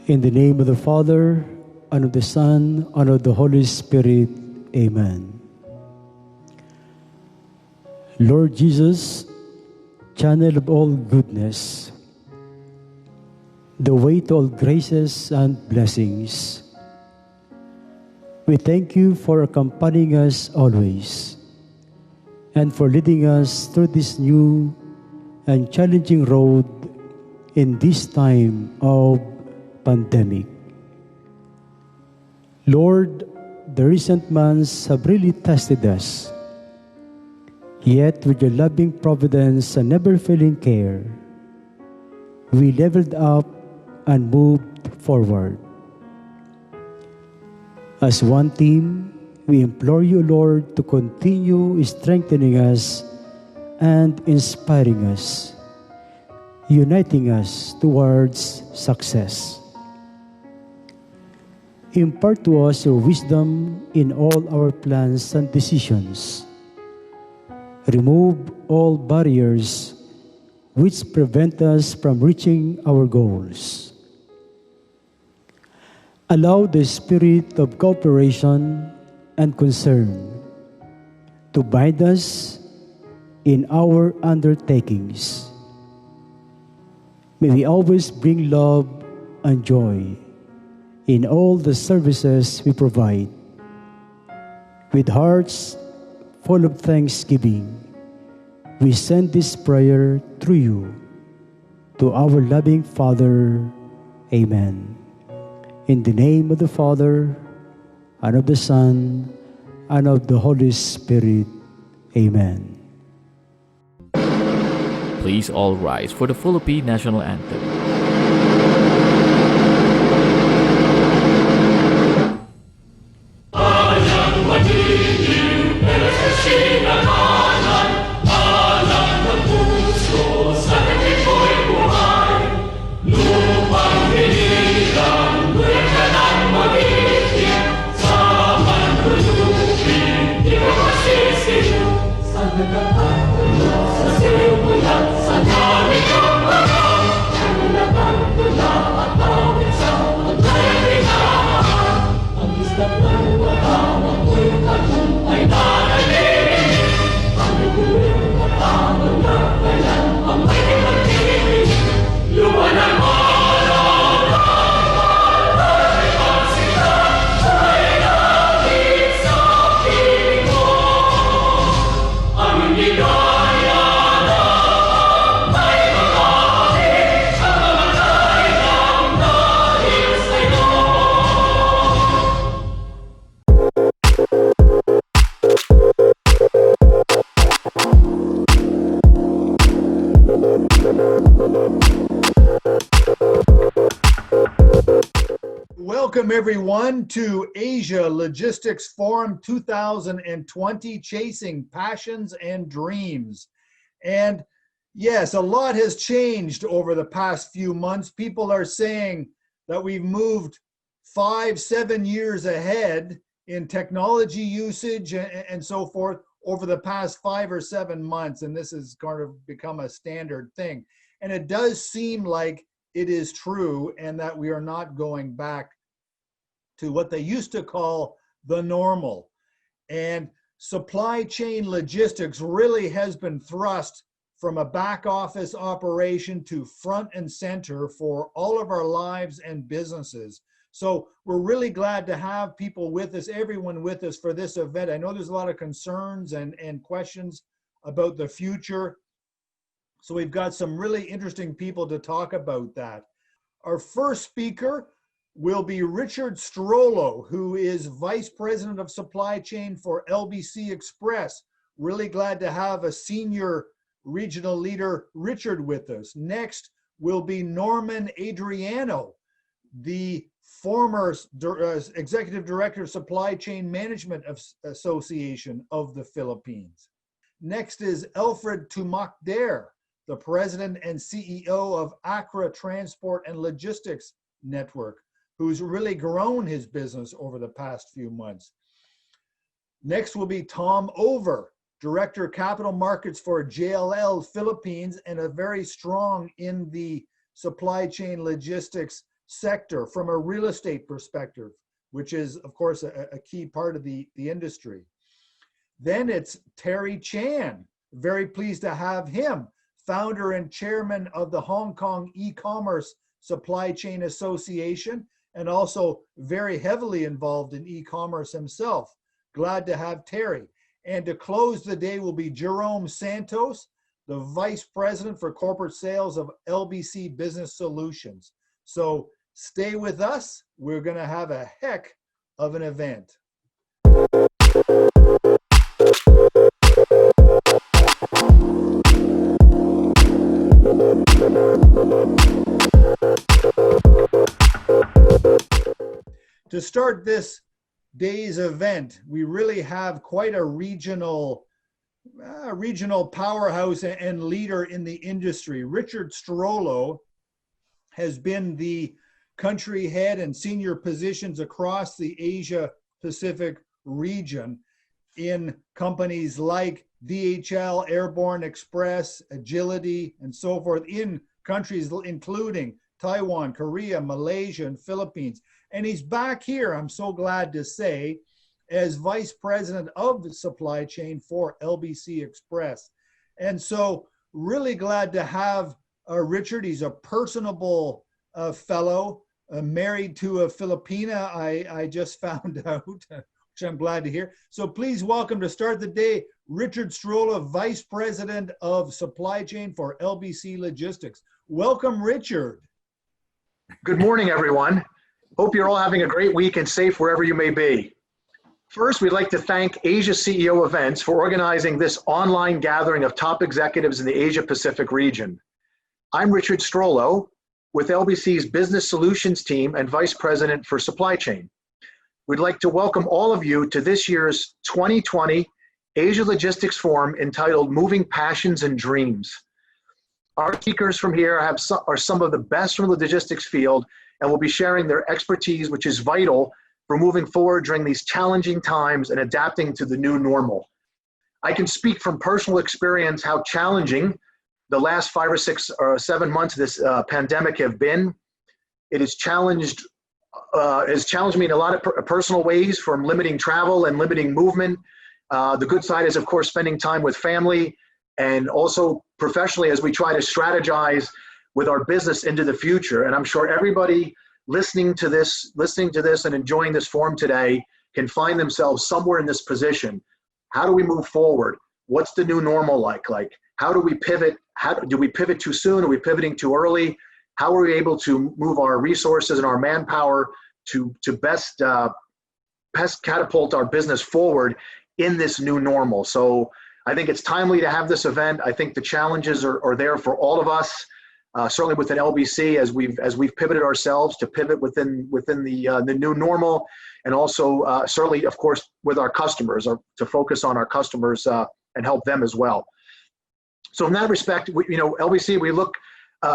In the name of the Father, and of the Son, and of the Holy Spirit. Amen. Lord Jesus, channel of all goodness, the way to all graces and blessings, we thank you for accompanying us always and for leading us through this new and challenging road in this time of pandemic. Lord, the recent months have really tested us. Yet with your loving providence and never-failing care, we leveled up and moved forward. As one team, we implore you, Lord, to continue strengthening us and inspiring us, uniting us towards success. Impart to us your wisdom in all our plans and decisions. Remove all barriers which prevent us from reaching our goals. Allow the spirit of cooperation and concern to bind us in our undertakings. May we always bring love and joy in all the services we provide. With hearts full of thanksgiving, we send this prayer through you to our loving Father. Amen. In the name of the Father, and of the Son, and of the Holy Spirit. Amen. Please all rise for the Philippine National Anthem. Welcome everyone to Asia Logistics Forum 2020, Chasing Passions and Dreams. And yes, a lot has changed over the past few months. People are saying that we've moved 5-7 years ahead in technology usage and so forth over the past 5 or 7 months. And this has kind of become a standard thing. And it does seem like it is true, and that we are not going back to what they used to call the normal. And supply chain logistics really has been thrust from a back office operation to front and center for all of our lives and businesses. So we're really glad to have people with us, everyone with us for this event. I know there's a lot of concerns and questions about the future. So we've got some really interesting people to talk about that. Our first speaker will be Richard Strollo, who is Vice President of Supply Chain for LBC Express. Really glad to have a senior regional leader, Richard, with us. Next will be Norman Adriano, the former Executive Director of Supply Chain Management Association of the Philippines. Next is Alfred Tumakder, the President and CEO of Accra Transport and Logistics Network, who's really grown his business over the past few months. Next will be Tom Over, Director of Capital Markets for JLL Philippines, and a very strong in the supply chain logistics sector from a real estate perspective, which is, of course, a key part of the industry. Then it's Terry Chan, very pleased to have him, founder and chairman of the Hong Kong E-Commerce Supply Chain Association, and also very heavily involved in e-commerce himself. Glad to have Terry. And to close the day will be Jerome Santos, the Vice President for Corporate Sales of LBC Business Solutions. So stay with us. We're going to have a heck of an event. To start this day's event, we really have quite a regional powerhouse and leader in the industry. Richard Strollo has been the country head and senior positions across the Asia Pacific region in companies like DHL, Airborne Express, Agility, and so forth, in countries including Taiwan, Korea, Malaysia, and Philippines. And he's back here, I'm so glad to say, as Vice President of the Supply Chain for LBC Express. And so really glad to have Richard. He's a personable fellow, married to a Filipina, I just found out, which I'm glad to hear. So please welcome, to start the day, Richard Strollo, Vice President of Supply Chain for LBC Logistics. Welcome, Richard. Good morning, everyone. Hope you're all having a great week and safe wherever you may be. First, we'd like to thank Asia CEO Events for organizing this online gathering of top executives in the Asia Pacific region. I'm Richard Strollo with LBC's Business Solutions team and Vice President for Supply Chain. We'd like to welcome all of you to this year's 2020 Asia Logistics Forum entitled Moving Passions and Dreams. Our speakers from here are some of the best from the logistics field and will be sharing their expertise, which is vital for moving forward during these challenging times and adapting to the new normal. I can speak from personal experience how challenging the last 5 or 6 or 7 months of this pandemic have been. It has challenged me in a lot of personal ways, from limiting travel and limiting movement. The good side is, of course, spending time with family, and also professionally as we try to strategize with our business into the future. And I'm sure everybody listening to this and enjoying this forum today can find themselves somewhere in this position. How do we move forward? What's the new normal like? How do we pivot? Do we pivot too soon? Are we pivoting too early? How are we able to move our resources and our manpower to best catapult our business forward in this new normal? So I think it's timely to have this event. I think the challenges are there for all of us. Certainly within LBC, as we've pivoted ourselves to pivot within the new normal, and also certainly, of course, with our customers, to focus on our customers and help them as well. So in that respect, LBC, we look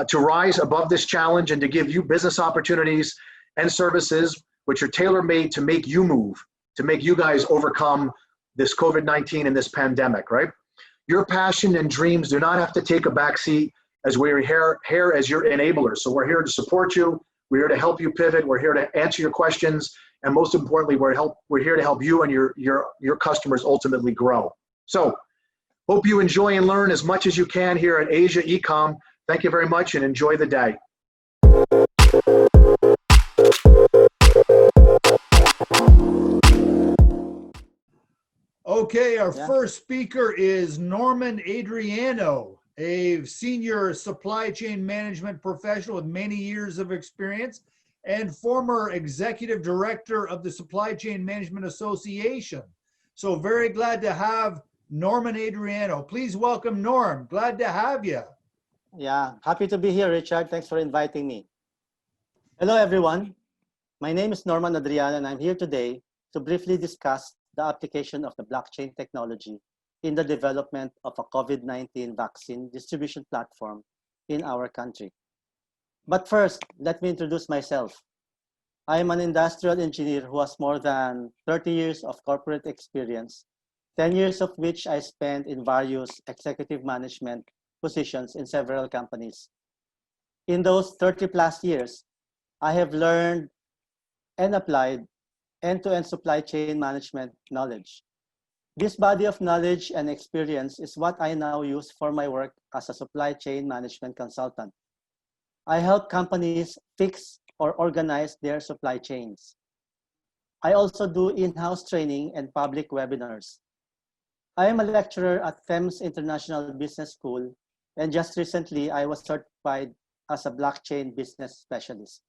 to rise above this challenge and to give you business opportunities and services which are tailor-made to make you move, to make you guys overcome this COVID-19 and this pandemic, right? Your passion and dreams do not have to take a backseat, as we're here as your enablers. So we're here to support you. We're here to help you pivot. We're here to answer your questions. And most importantly, we're here to help you and your customers ultimately grow. So hope you enjoy and learn as much as you can here at Asia Ecom. Thank you very much and enjoy the day. Okay, our first speaker is Norman Adriano, a senior supply chain management professional with many years of experience and former executive director of the Supply Chain Management Association. So very glad to have Norman Adriano. Please welcome Norm. Glad to have you. Yeah, happy to be here, Richard. Thanks for inviting me. Hello, everyone. My name is Norman Adriano, and I'm here today to briefly discuss the application of the blockchain technology in the development of a COVID-19 vaccine distribution platform in our country. But first, let me introduce myself. I am an industrial engineer who has more than 30 years of corporate experience, 10 years of which I spent in various executive management positions in several companies. In those 30 plus years, I have learned and applied end-to-end supply chain management knowledge. This body of knowledge and experience is what I now use for my work as a supply chain management consultant. I help companies fix or organize their supply chains. I also do in-house training and public webinars. I am a lecturer at Thames International Business School, and just recently I was certified as a blockchain business specialist.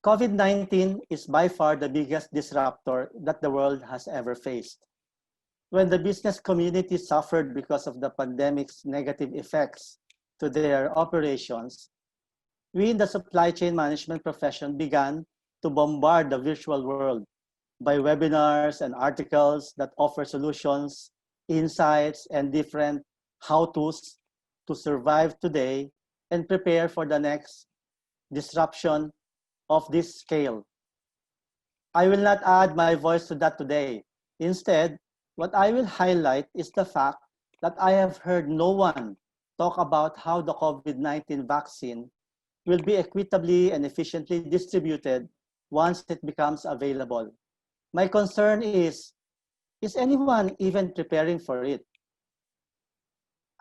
COVID-19 is by far the biggest disruptor that the world has ever faced. When the business community suffered because of the pandemic's negative effects to their operations, we in the supply chain management profession began to bombard the virtual world by webinars and articles that offer solutions, insights, and different how-tos to survive today and prepare for the next disruption of this scale. I will not add my voice to that today. Instead, what I will highlight is the fact that I have heard no one talk about how the COVID-19 vaccine will be equitably and efficiently distributed once it becomes available. My concern is anyone even preparing for it?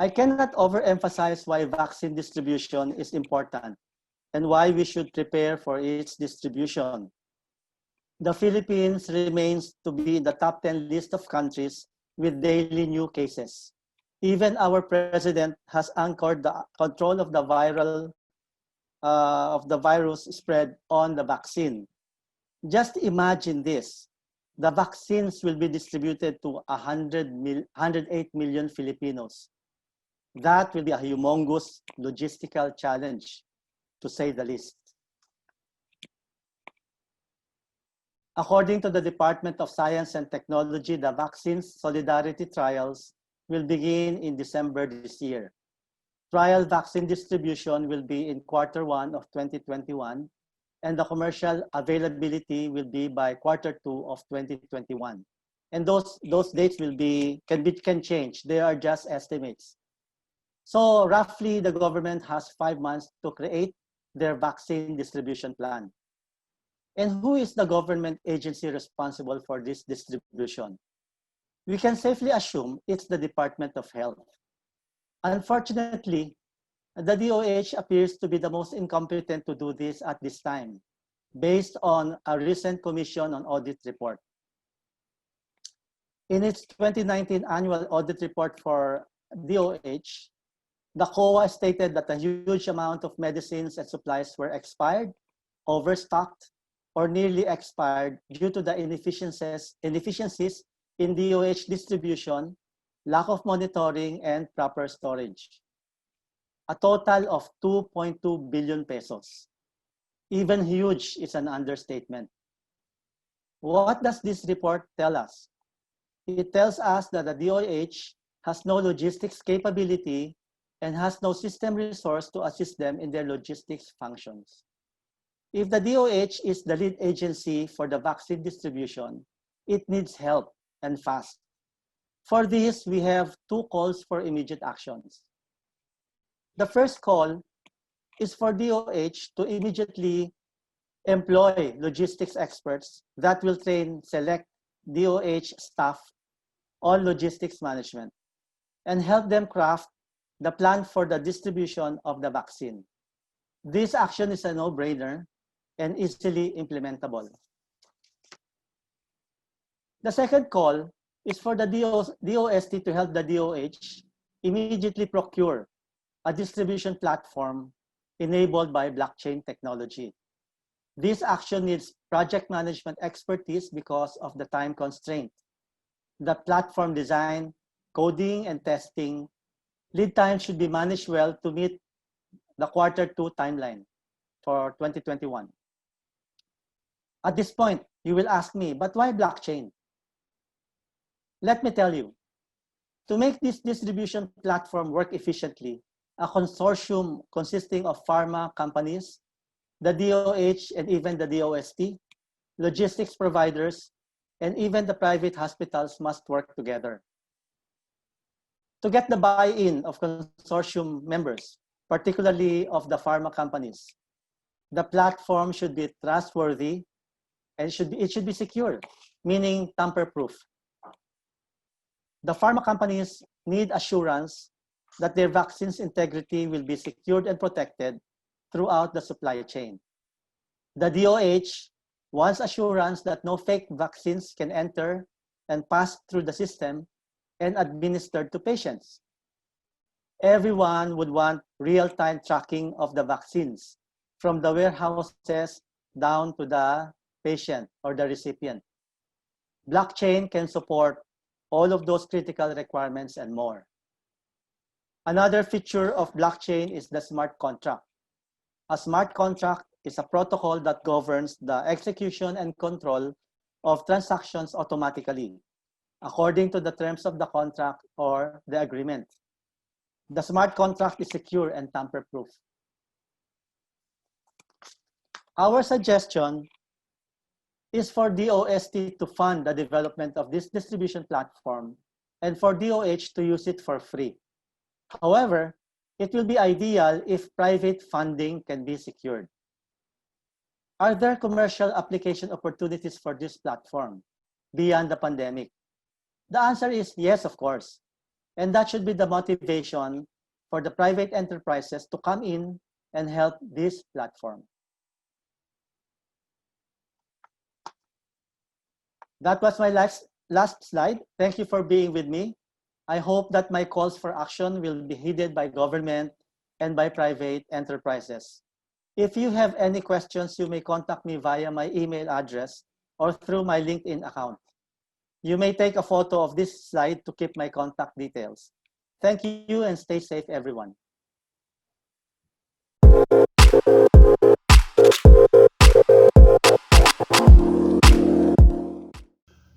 I cannot overemphasize why vaccine distribution is important and why we should prepare for its distribution. The Philippines remains to be in the top 10 list of countries with daily new cases. Even our president has anchored the control of the virus spread on the vaccine. Just imagine this. The vaccines will be distributed to 108 million Filipinos. That will be a humongous logistical challenge, to say the least. According to the Department of Science and Technology, the vaccine's solidarity trials will begin in December this year. Trial vaccine distribution will be in Q1 of 2021, and the commercial availability will be by Q2 of 2021. And those dates can change. They are just estimates. So roughly, the government has 5 months to create their vaccine distribution plan. And who is the government agency responsible for this distribution? We can safely assume it's the Department of Health. Unfortunately, the DOH appears to be the most incompetent to do this at this time, based on a recent Commission on Audit report. In its 2019 annual audit report for DOH, the COA stated that a huge amount of medicines and supplies were expired, overstocked, or nearly expired due to the inefficiencies in DOH distribution, lack of monitoring, and proper storage. A total of 2.2 billion pesos. Even huge is an understatement. What does this report tell us? It tells us that the DOH has no logistics capability and has no system resource to assist them in their logistics functions. If the DOH is the lead agency for the vaccine distribution, it needs help and fast. For this, we have 2 calls for immediate actions. The first call is for DOH to immediately employ logistics experts that will train select DOH staff on logistics management and help them craft the plan for the distribution of the vaccine. This action is a no-brainer and easily implementable. The second call is for the DOST to help the DOH immediately procure a distribution platform enabled by blockchain technology. This action needs project management expertise because of the time constraint. The platform design, coding, and testing lead time should be managed well to meet the Q2 timeline. for 2021. At this point, you will ask me, but why blockchain? Let me tell you, to make this distribution platform work efficiently, a consortium consisting of pharma companies, the DOH and even the DOST, logistics providers, and even the private hospitals must work together. To get the buy-in of consortium members, particularly of the pharma companies, the platform should be trustworthy and it should be secure, meaning tamper-proof. The pharma companies need assurance that their vaccine's integrity will be secured and protected throughout the supply chain. The DOH wants assurance that no fake vaccines can enter and pass through the system and administered to patients. Everyone would want real-time tracking of the vaccines from the warehouses down to the patient or the recipient. Blockchain can support all of those critical requirements and more. Another feature of blockchain is the smart contract. A smart contract is a protocol that governs the execution and control of transactions automatically, according to the terms of the contract or the agreement. The smart contract is secure and tamper-proof. Our suggestion is for DOST to fund the development of this distribution platform and for DOH to use it for free. However, it will be ideal if private funding can be secured. Are there commercial application opportunities for this platform beyond the pandemic? The answer is yes, of course. And that should be the motivation for the private enterprises to come in and help this platform. That was my last slide. Thank you for being with me. I hope that my calls for action will be heeded by government and by private enterprises. If you have any questions, you may contact me via my email address or through my LinkedIn account. You may take a photo of this slide to keep my contact details. Thank you and stay safe, everyone.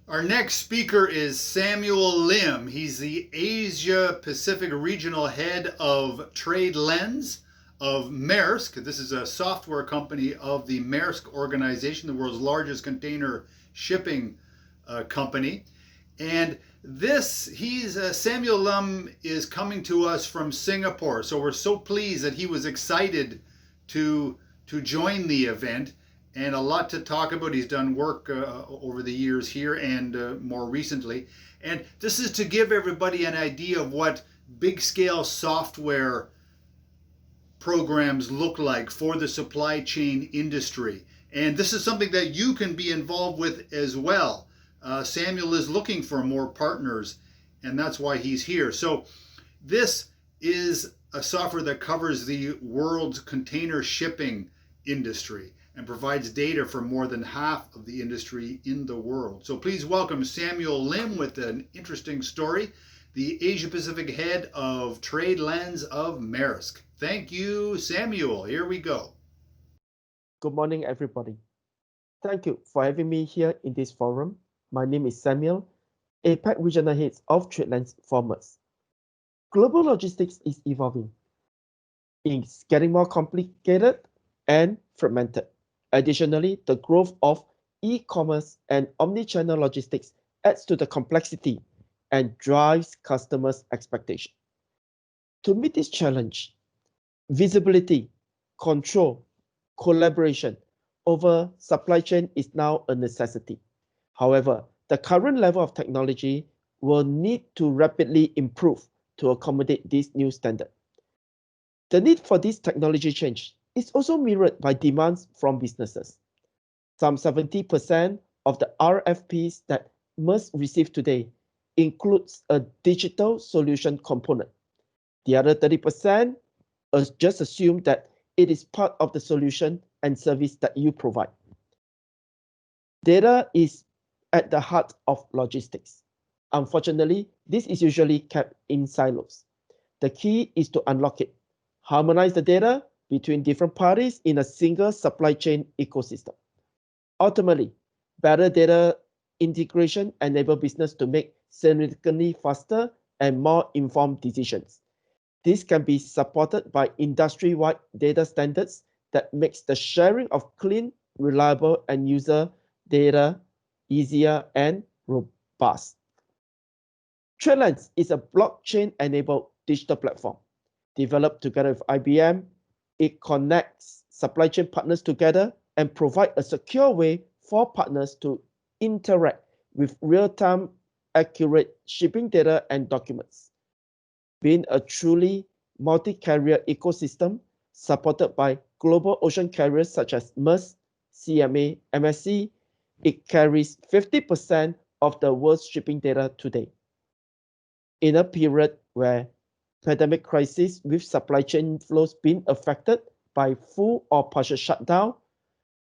Our next speaker is Samuel Lim. He's the Asia Pacific Regional Head of Trade Lens of Maersk. This is a software company of the Maersk organization, the world's largest container shipping company. And Samuel Lim is coming to us from Singapore. So we're so pleased that he was excited to join the event. And a lot to talk about. He's done work over the years here and more recently. And this is to give everybody an idea of what big scale software programs look like for the supply chain industry. And this is something that you can be involved with as well. Samuel is looking for more partners, and that's why he's here. So this is a software that covers the world's container shipping industry and provides data for more than half of the industry in the world. So please welcome Samuel Lim with an interesting story, the Asia Pacific Head of Trade Lens of Maersk. Thank you, Samuel. Here we go. Good morning, everybody. Thank you for having me here in this forum. My name is Samuel, APAC Regional Head of Trade Lens for Maersk. Global logistics is evolving. It's getting more complicated and fragmented. Additionally, the growth of e-commerce and omnichannel logistics adds to the complexity and drives customers' expectation. To meet this challenge, visibility, control, collaboration over supply chain is now a necessity. However, the current level of technology will need to rapidly improve to accommodate this new standard. The need for this technology change is also mirrored by demands from businesses. Some 70% of the RFPs that Maersk receive today includes a digital solution component. The other 30% just assume that it is part of the solution and service that you provide. Data is at the heart of logistics. Unfortunately, this is usually kept in silos. The key is to unlock it, harmonize the data, between different parties in a single supply chain ecosystem. Ultimately, better data integration enables business to make significantly faster and more informed decisions. This can be supported by industry-wide data standards that makes the sharing of clean, reliable, and user data easier and robust. TradeLens is a blockchain-enabled digital platform. Developed together with IBM, it connects supply chain partners together and provides a secure way for partners to interact with real-time accurate shipping data and documents. Being a truly multi-carrier ecosystem supported by global ocean carriers such as Maersk, CMA, MSC, it carries 50% of the world's shipping data today. In a period where pandemic crisis with supply chain flows being affected by full or partial shutdown,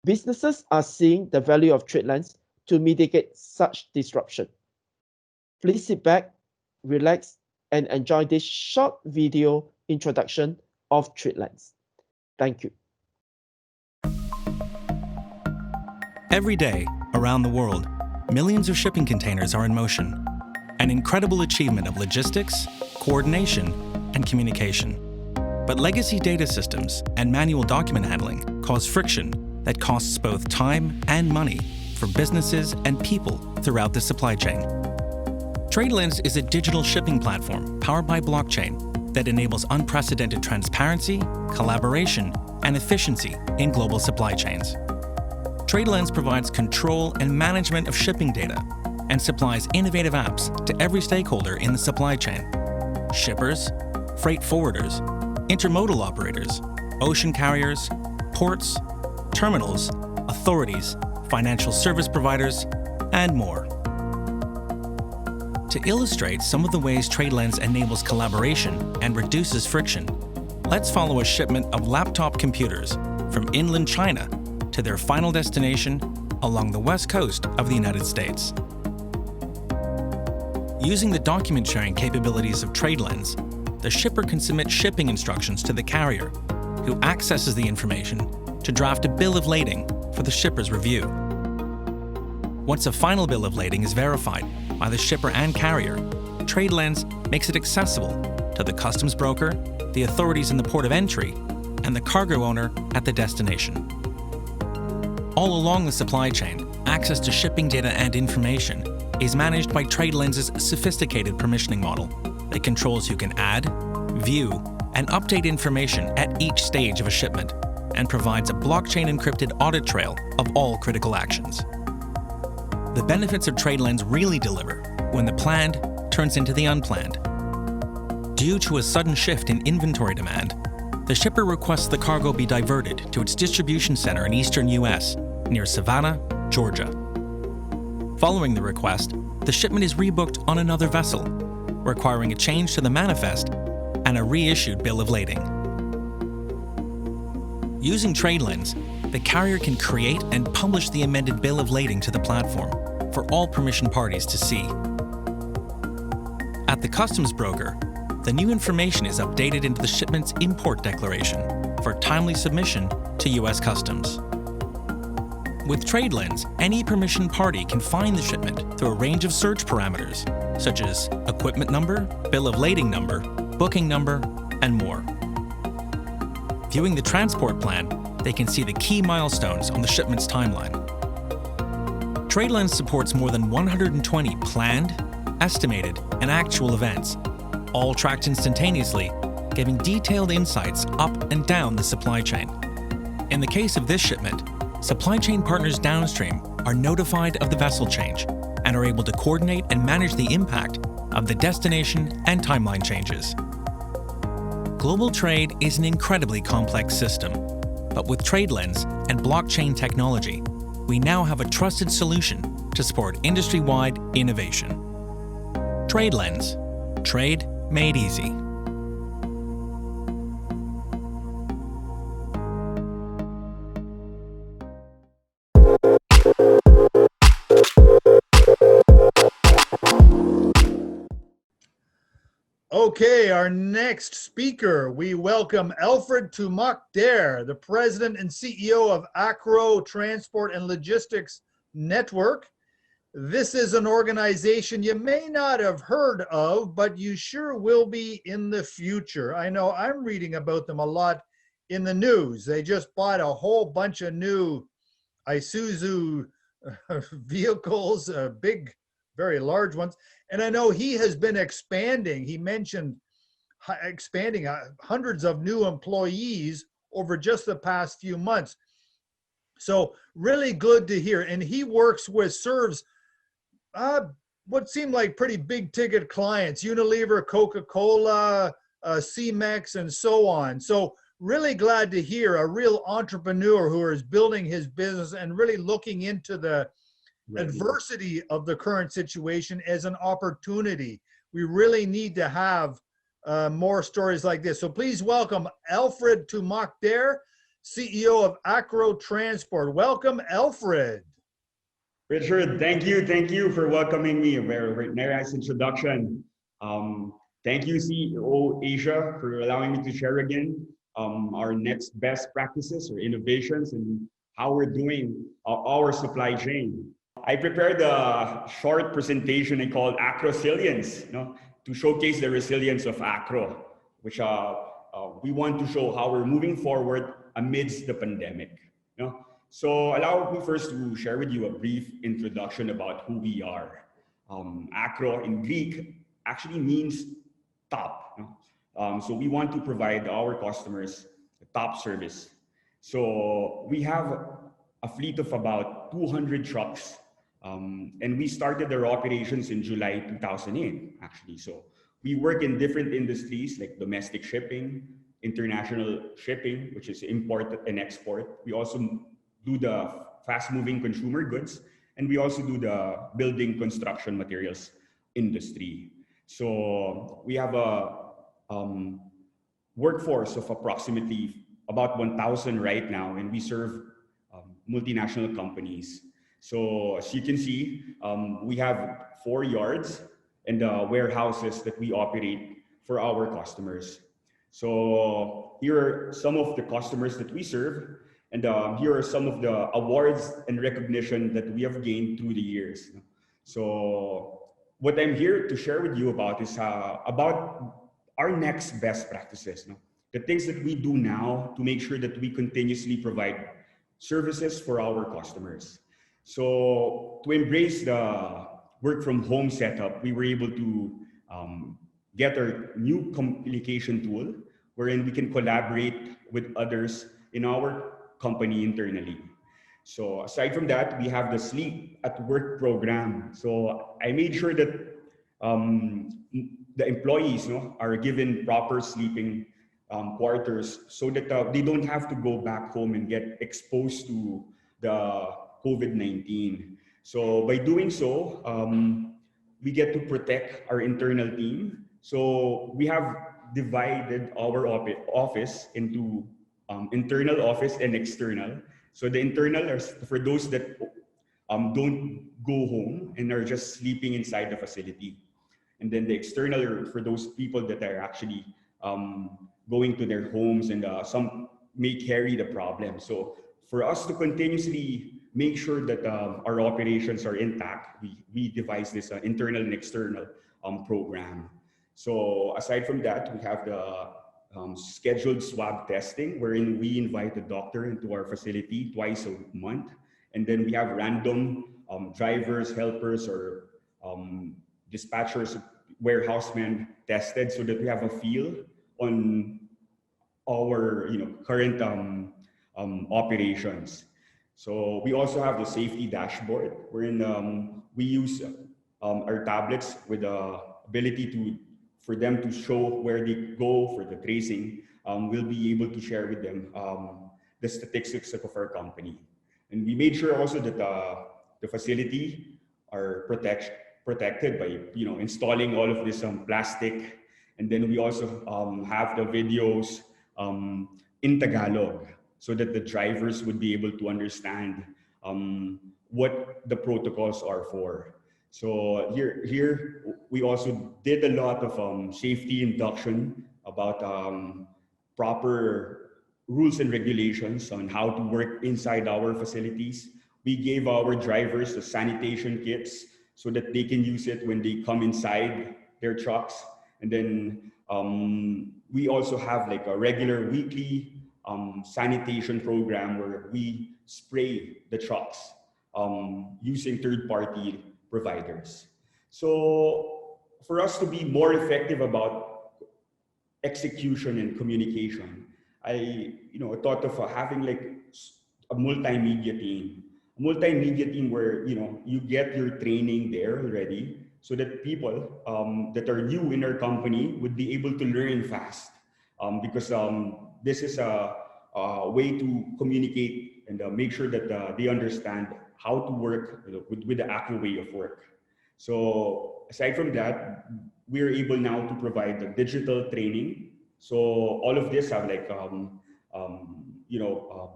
businesses are seeing the value of TradeLens to mitigate such disruption. Please sit back, relax, and enjoy this short video introduction of TradeLens. Thank you. Every day, around the world, millions of shipping containers are in motion. An incredible achievement of logistics, coordination, and communication. But legacy data systems and manual document handling cause friction that costs both time and money for businesses and people throughout the supply chain. TradeLens is a digital shipping platform powered by blockchain that enables unprecedented transparency, collaboration, and efficiency in global supply chains. TradeLens provides control and management of shipping data and supplies innovative apps to every stakeholder in the supply chain: shippers, freight forwarders, intermodal operators, ocean carriers, ports, terminals, authorities, financial service providers, and more. To illustrate some of the ways TradeLens enables collaboration and reduces friction, let's follow a shipment of laptop computers from inland China to their final destination along the west coast of the United States. Using the document sharing capabilities of TradeLens, the shipper can submit shipping instructions to the carrier, who accesses the information to draft a bill of lading for the shipper's review. Once a final bill of lading is verified by the shipper and carrier, TradeLens makes it accessible to the customs broker, the authorities in the port of entry, and the cargo owner at the destination. All along the supply chain, access to shipping data and information is managed by TradeLens' sophisticated permissioning model that controls who can add, view, and update information at each stage of a shipment, and provides a blockchain-encrypted audit trail of all critical actions. The benefits of TradeLens really deliver when the planned turns into the unplanned. Due to a sudden shift in inventory demand, the shipper requests the cargo be diverted to its distribution center in eastern US near Savannah, Georgia. Following the request, the shipment is rebooked on another vessel, requiring a change to the manifest and a reissued bill of lading. Using TradeLens, the carrier can create and publish the amended bill of lading to the platform for all permissioned parties to see. At the customs broker, the new information is updated into the shipment's import declaration for timely submission to US Customs. With TradeLens, any permissioned party can find the shipment through a range of search parameters, such as equipment number, bill of lading number, booking number, and more. Viewing the transport plan, they can see the key milestones on the shipment's timeline. TradeLens supports more than 120 planned, estimated, and actual events, all tracked instantaneously, giving detailed insights up and down the supply chain. In the case of this shipment, supply chain partners downstream are notified of the vessel change and are able to coordinate and manage the impact of the destination and timeline changes. Global trade is an incredibly complex system, but with TradeLens and blockchain technology, we now have a trusted solution to support industry-wide innovation. TradeLens. Trade made easy. Okay, our next speaker, we welcome Alfred Tumak-Der, the president and CEO of Acro Transport and Logistics Network. This is an organization you may not have heard of, but you sure will be in the future. I know I'm reading about them a lot in the news. They just bought a whole bunch of new Isuzu vehicles, big, very large ones. And I know he has been expanding. He mentioned expanding hundreds of new employees over just the past few months. So really good to hear. And he serves what seemed like pretty big ticket clients, Unilever, Coca-Cola, Cemex, and so on. So really glad to hear a real entrepreneur who is building his business and really looking into the adversity of the current situation as an opportunity. We really need to have more stories like this. So please welcome Alfred Tumak-Der, CEO of Acro Transport. Welcome, Alfred. Richard, thank you for welcoming me. A very nice introduction. Thank you, CEO Asia, for allowing me to share again our next best practices or innovations and how we're doing our supply chain. I prepared a short presentation I called Acro Resilience, to showcase the resilience of Acro, which we want to show how we're moving forward amidst the pandemic. So allow me first to share with you a brief introduction about who we are. Acro in Greek actually means top. So we want to provide our customers the top service. So we have a fleet of about 200 trucks. And we started our operations in July 2008, actually. So we work in different industries like domestic shipping, international shipping, which is import and export. We also do the fast-moving consumer goods, and we also do the building construction materials industry. So we have a workforce of approximately about 1,000 right now, and we serve multinational companies. So as you can see, we have 4 yards and warehouses that we operate for our customers. So here are some of the customers that we serve, and here are some of the awards and recognition that we have gained through the years. So what I'm here to share with you about is about our next best practices, the things that we do now to make sure that we continuously provide services for our customers. So to embrace the work from home setup, we were able to get our new communication tool wherein we can collaborate with others in our company internally. So aside from that, we have the Sleep at Work program. So I made sure that the employees are given proper sleeping quarters so that they don't have to go back home and get exposed to the COVID-19. So by doing so, we get to protect our internal team. So we have divided our office into internal office and external. So the internal are for those that don't go home and are just sleeping inside the facility. And then the external are for those people that are actually going to their homes, and some may carry the problem. So for us to continuously make sure that our operations are intact, we devised this internal and external program. So aside from that, we have the scheduled swab testing, wherein we invite a doctor into our facility twice a month. And then we have random drivers, helpers, or dispatchers, warehousemen tested so that we have a feel on our current operations. So we also have the safety dashboard, wherein we use our tablets with the ability for them to show where they go for the tracing. We'll be able to share with them the statistics of our company. And we made sure also that the facility are protected by installing all of this plastic. And then we also have the videos in Tagalog, so that the drivers would be able to understand what the protocols are for. So here we also did a lot of safety induction about proper rules and regulations on how to work inside our facilities. We gave our drivers the sanitation kits so that they can use it when they come inside their trucks. And then we also have like a regular weekly sanitation program where we spray the trucks using third-party providers. So for us to be more effective about execution and communication, I thought of having like a multimedia team where you get your training there already, so that people that are new in our company would be able to learn fast, because this is a way to communicate and make sure that they understand how to work with the Acro way of work. So aside from that, we're able now to provide the digital training. So all of this have like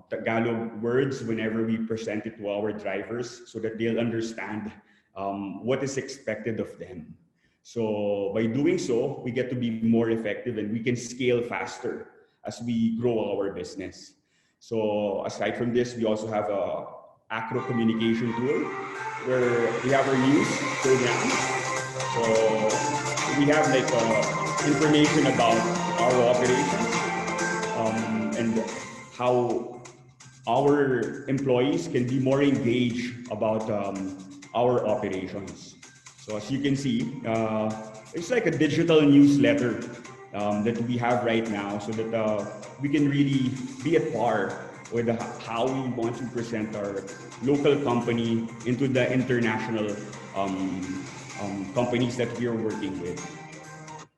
Tagalog words whenever we present it to our drivers, so that they'll understand what is expected of them. So by doing so, we get to be more effective and we can scale faster as we grow our business. So aside from this, we also have a Acro communication tool where we have our news program. So we have like information about our operations and how our employees can be more engaged about our operations. So as you can see, it's like a digital newsletter that we have right now, so that we can really be at par with how we want to present our local company into the international companies that we are working with.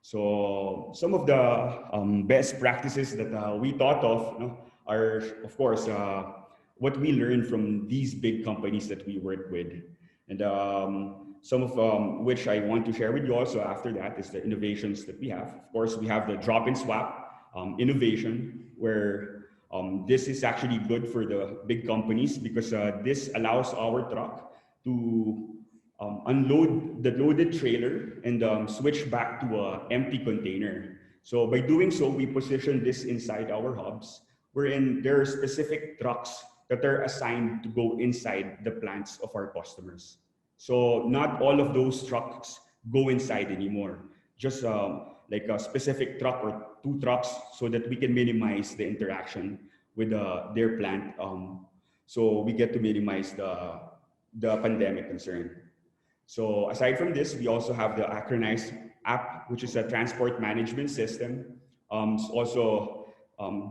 So some of the best practices that we thought of are, of course, what we learned from these big companies that we work with. And some of which I want to share with you also after that is the innovations that we have. Of course, we have the drop and swap innovation, where this is actually good for the big companies, because this allows our truck to unload the loaded trailer and switch back to an empty container. So by doing so, we position this inside our hubs, wherein there are specific trucks that are assigned to go inside the plants of our customers. So not all of those trucks go inside anymore, just like a specific truck or two trucks, so that we can minimize the interaction with their plant. So we get to minimize the pandemic concern. So aside from this, we also have the Acronize app, which is a transport management system. It's also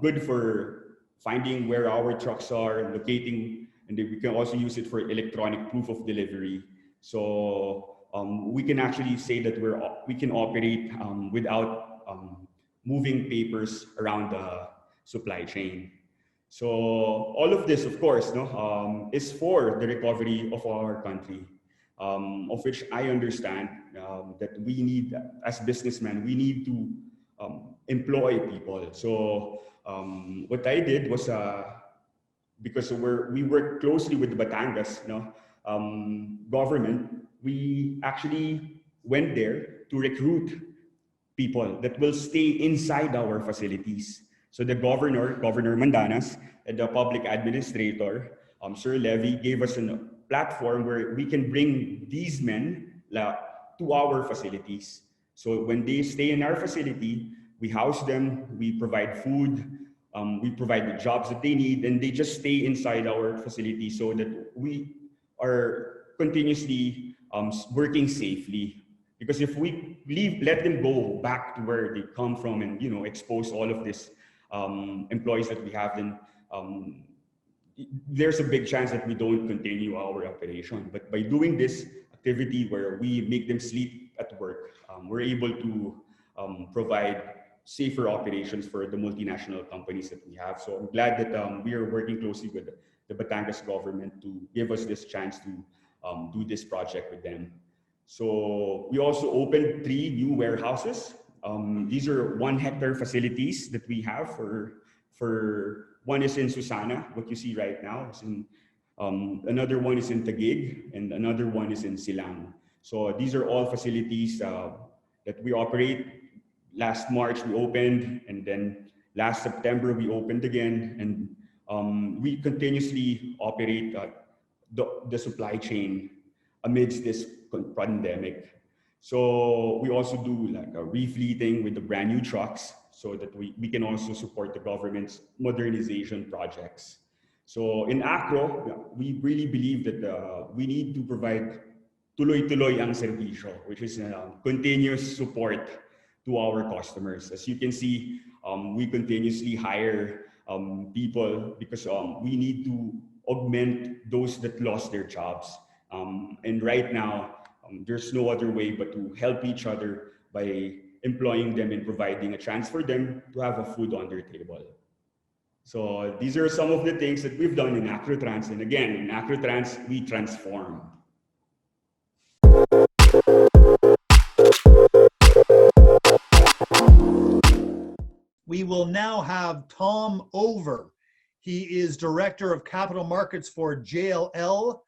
good for finding where our trucks are, locating, and then we can also use it for electronic proof of delivery. So we can actually say that we can operate without moving papers around the supply chain. So all of this, of course, is for the recovery of our country, of which I understand that we need, as businessmen, we need to employ people. So what I did was, because we work closely with the Batangas government, we actually went there to recruit people that will stay inside our facilities. So the Governor Mandanas, and the public administrator, Sir Levy, gave us a platform where we can bring these men to our facilities. So when they stay in our facility, we house them, we provide food, we provide the jobs that they need, and they just stay inside our facility, so that we are continuously working safely. Because if we let them go back to where they come from and expose all of this employees that we have, then there's a big chance that we don't continue our operation. But by doing this activity where we make them sleep at work, we're able to provide safer operations for the multinational companies that we have. So I'm glad that we are working closely with the Batangas government to give us this chance to do this project with them. So we also opened 3 new warehouses. These are 1 hectare facilities that we have for one is in Susana, what you see right now. Is in, another one is in Taguig, and another one is in Silang. So these are all facilities that we operate. Last March we opened, and then last September we opened again, and we continuously operate the supply chain amidst this pandemic. So we also do like a refleeting with the brand new trucks so that we can also support the government's modernization projects. So in Acro, we really believe that we need to provide tuloy-tuloy ang serbisyo, which is continuous support to our customers. As you can see, we continuously hire people because we need to augment those that lost their jobs. And right now, there's no other way but to help each other by employing them and providing a chance for them to have a food on their table. So these are some of the things that we've done in Acrotrans. And again, in Acrotrans, we transform. We will now have Tom Over. He is Director of Capital Markets for JLL.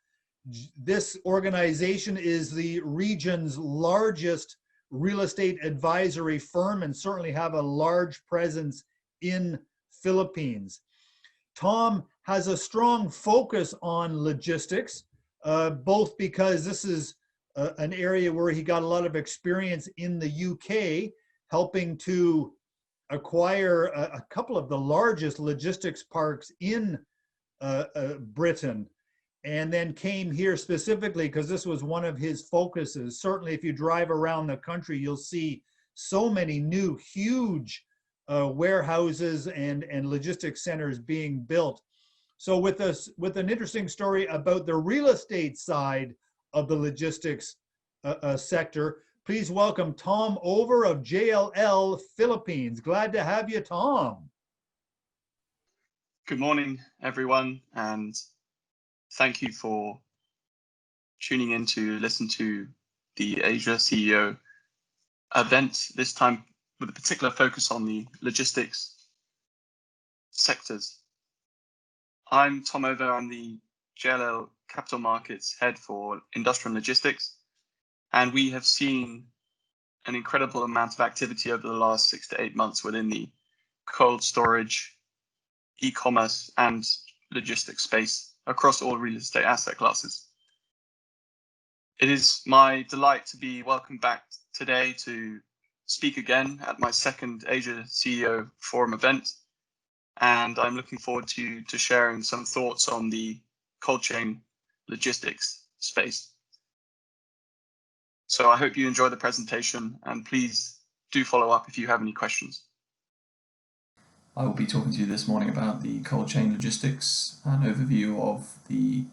This organization is the region's largest real estate advisory firm and certainly have a large presence in Philippines. Tom has a strong focus on logistics, both because this is an area where he got a lot of experience in the UK, helping to acquire a couple of the largest logistics parks in Britain, and then came here specifically because this was one of his focuses. Certainly, if you drive around the country, you'll see so many new, huge warehouses and logistics centers being built. So with an interesting story about the real estate side of the logistics sector, please welcome Tom Over of JLL Philippines. Glad to have you, Tom. Good morning, everyone, and thank you for tuning in to listen to the Asia CEO event, this time with a particular focus on the logistics sectors. I'm Tom Over. I'm the JLL Capital Markets Head for Industrial and Logistics, and we have seen an incredible amount of activity over the last 6 to 8 months within the cold storage, e-commerce, and logistics space across all real estate asset classes. It is my delight to be welcomed back today to speak again at my second Asia CEO Forum event, and I'm looking forward to sharing some thoughts on the cold chain logistics space. So I hope you enjoy the presentation, and please do follow up if you have any questions. I will be talking to you this morning about the cold chain logistics, an overview of the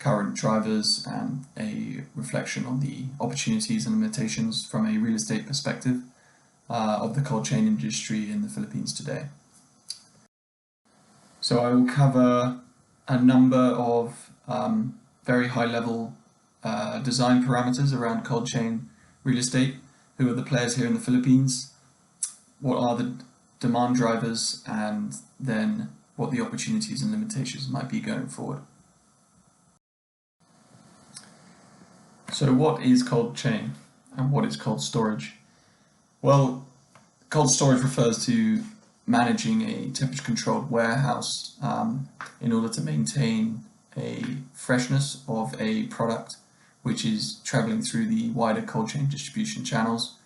current drivers and a reflection on the opportunities and limitations from a real estate perspective of the cold chain industry in the Philippines today. So I will cover a number of very high level design parameters around cold chain real estate. Who are the players here in the Philippines? What are the demand drivers, and then what the opportunities and limitations might be going forward. So what is cold chain and what is cold storage? Well, cold storage refers to managing a temperature controlled warehouse in order to maintain a freshness of a product which is traveling through the wider cold chain distribution channels.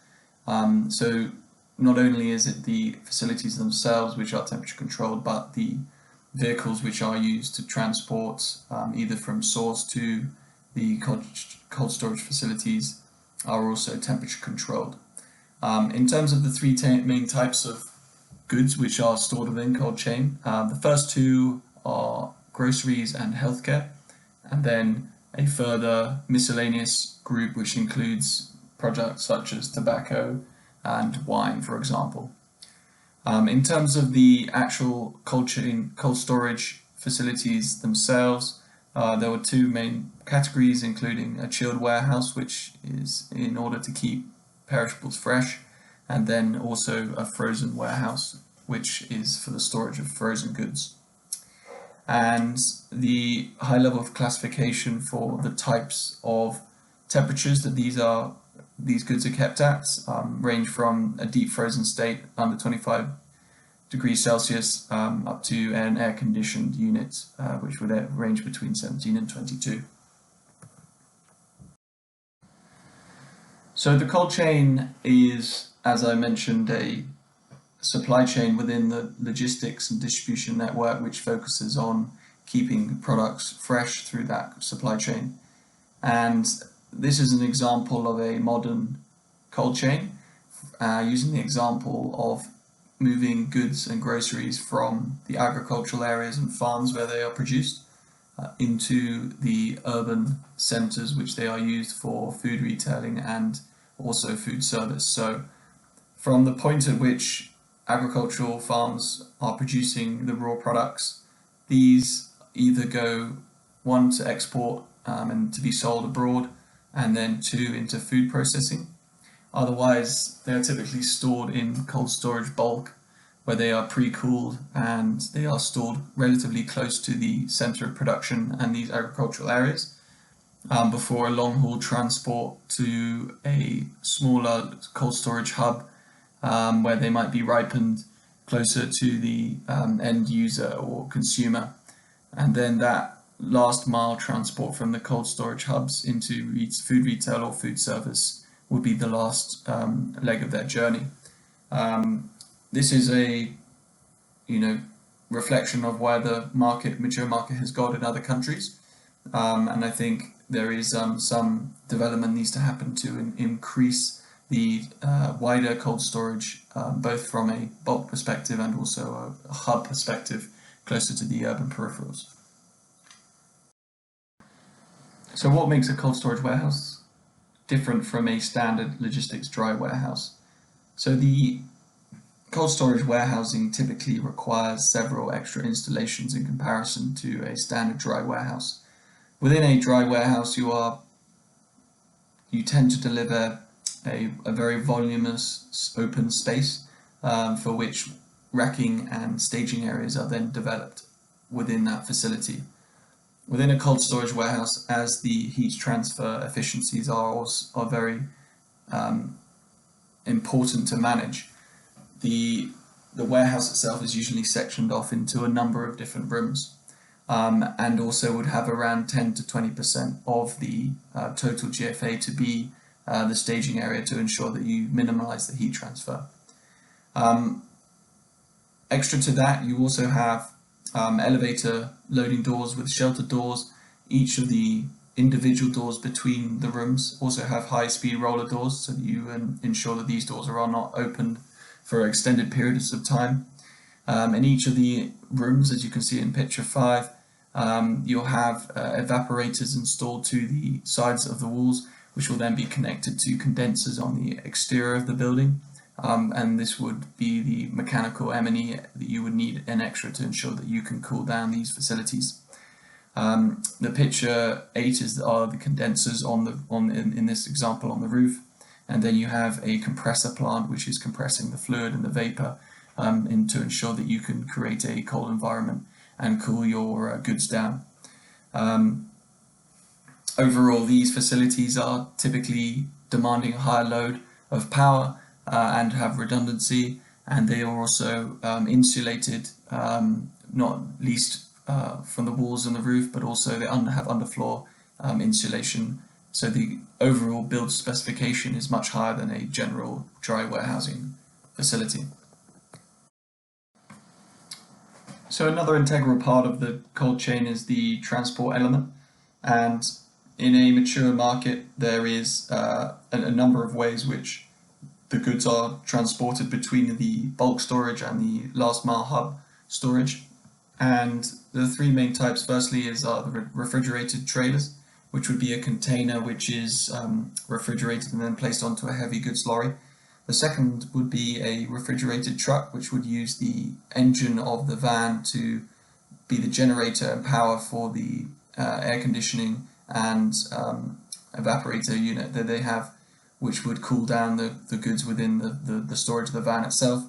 So not only is it the facilities themselves which are temperature controlled, but the vehicles which are used to transport either from source to the cold storage facilities are also temperature controlled. In terms of the three main types of goods which are stored within cold chain, the first two are groceries and healthcare, and then a further miscellaneous group which includes products such as tobacco and wine, for example. In terms of the actual cold storage facilities themselves, there were two main categories, including a chilled warehouse, which is in order to keep perishables fresh, and then also a frozen warehouse, which is for the storage of frozen goods. And the high level of classification for the types of temperatures that these goods are kept at range from a deep frozen state under 25 degrees Celsius up to an air-conditioned unit, which would range between 17 and 22. So the cold chain is, as I mentioned, a supply chain within the logistics and distribution network, which focuses on keeping products fresh through that supply chain. And this is an example of a modern cold chain, using the example of moving goods and groceries from the agricultural areas and farms where they are produced into the urban centers, which they are used for food retailing and also food service. So from the point at which agricultural farms are producing the raw products, these either go, one, to export and to be sold abroad, and then two, into food processing. Otherwise, they are typically stored in cold storage bulk, where they are pre-cooled and they are stored relatively close to the center of production and these agricultural areas before a long-haul transport to a smaller cold storage hub where they might be ripened closer to the end user or consumer. And then that last mile transport from the cold storage hubs into food retail or food service would be the last leg of their journey. This is a reflection of where the mature market has got in other countries, and I think there is some development needs to happen to increase the wider cold storage, both from a bulk perspective and also a hub perspective closer to the urban peripherals. So what makes a cold storage warehouse different from a standard logistics dry warehouse? So the cold storage warehousing typically requires several extra installations in comparison to a standard dry warehouse. Within a dry warehouse, you tend to deliver a very voluminous open space for which racking and staging areas are then developed within that facility. Within a cold storage warehouse, as the heat transfer efficiencies are very important to manage, the warehouse itself is usually sectioned off into a number of different rooms, and also would have around 10 to 20% of the total GFA to be the staging area to ensure that you minimize the heat transfer. Extra to that, you also have elevator loading doors with shelter doors. Each of the individual doors between the rooms also have high-speed roller doors, so that you ensure that these doors are not opened for extended periods of time. In each of the rooms, as you can see in picture 5, you'll have evaporators installed to the sides of the walls, which will then be connected to condensers on the exterior of the building. And this would be the mechanical M&E that you would need an extra to ensure that you can cool down these facilities. The picture 8 are the condensers in this example on the roof, and then you have a compressor plant which is compressing the fluid and the vapor to ensure that you can create a cold environment and cool your goods down. Overall, these facilities are typically demanding a higher load of power and have redundancy, and they are also insulated, not least from the walls and the roof, but also they have underfloor insulation. So the overall build specification is much higher than a general dry warehousing facility. So another integral part of the cold chain is the transport element, and in a mature market there is a number of ways which the goods are transported between the bulk storage and the last mile hub storage. And the three main types, firstly, are the refrigerated trailers, which would be a container which is refrigerated and then placed onto a heavy goods lorry. The second would be a refrigerated truck, which would use the engine of the van to be the generator and power for the air conditioning and evaporator unit that they have, which would cool down the goods within the storage of the van itself.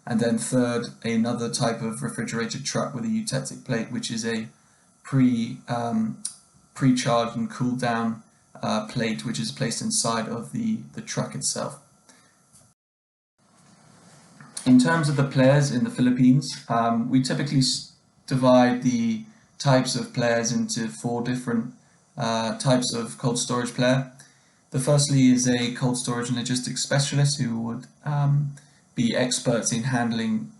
And then third, another type of refrigerated truck with a eutectic plate, which is a pre-charged and cooled down plate which is placed inside of the truck itself. In terms of the players in the Philippines, we typically divide the types of players into 4 different types of cold storage player. The firstly is a cold storage and logistics specialist who would be experts in handling,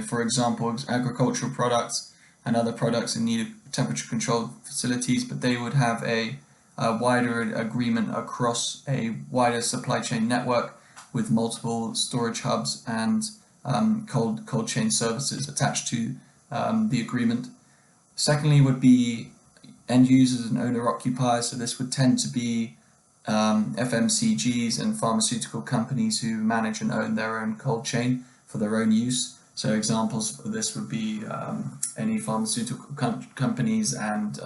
for example, agricultural products and other products in need of temperature controlled facilities, but they would have a wider agreement across a wider supply chain network with multiple storage hubs and cold chain services attached to the agreement. Secondly would be end users and owner occupiers, so this would tend to be FMCGs and pharmaceutical companies who manage and own their own cold chain for their own use. So examples of this would be any pharmaceutical companies and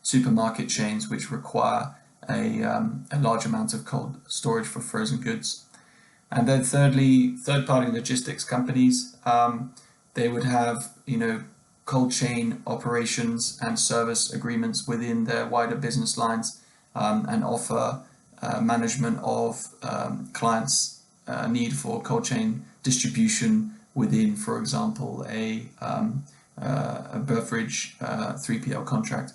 supermarket chains which require a large amount of cold storage for frozen goods. And then thirdly, third-party logistics companies, they would have, cold chain operations and service agreements within their wider business lines and offer management of clients' need for cold chain distribution within, for example, a beverage 3PL contract.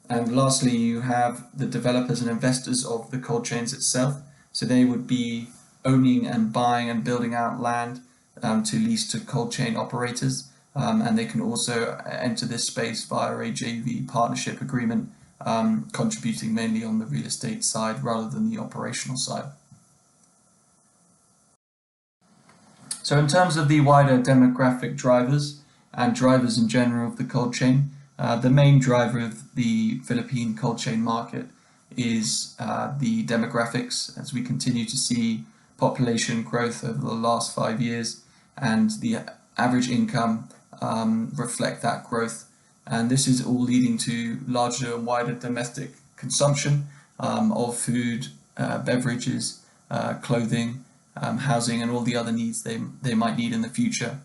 And lastly, you have the developers and investors of the cold chains itself. So they would be owning and buying and building out land to lease to cold chain operators. And they can also enter this space via a JV partnership agreement, contributing mainly on the real estate side rather than the operational side. So in terms of the wider demographic drivers and drivers in general of the cold chain, the main driver of the Philippine cold chain market is the demographics, as we continue to see population growth over the last 5 years, and the average income reflect that growth. And this is all leading to larger and wider domestic consumption of food, beverages, clothing, housing, and all the other needs they might need in the future.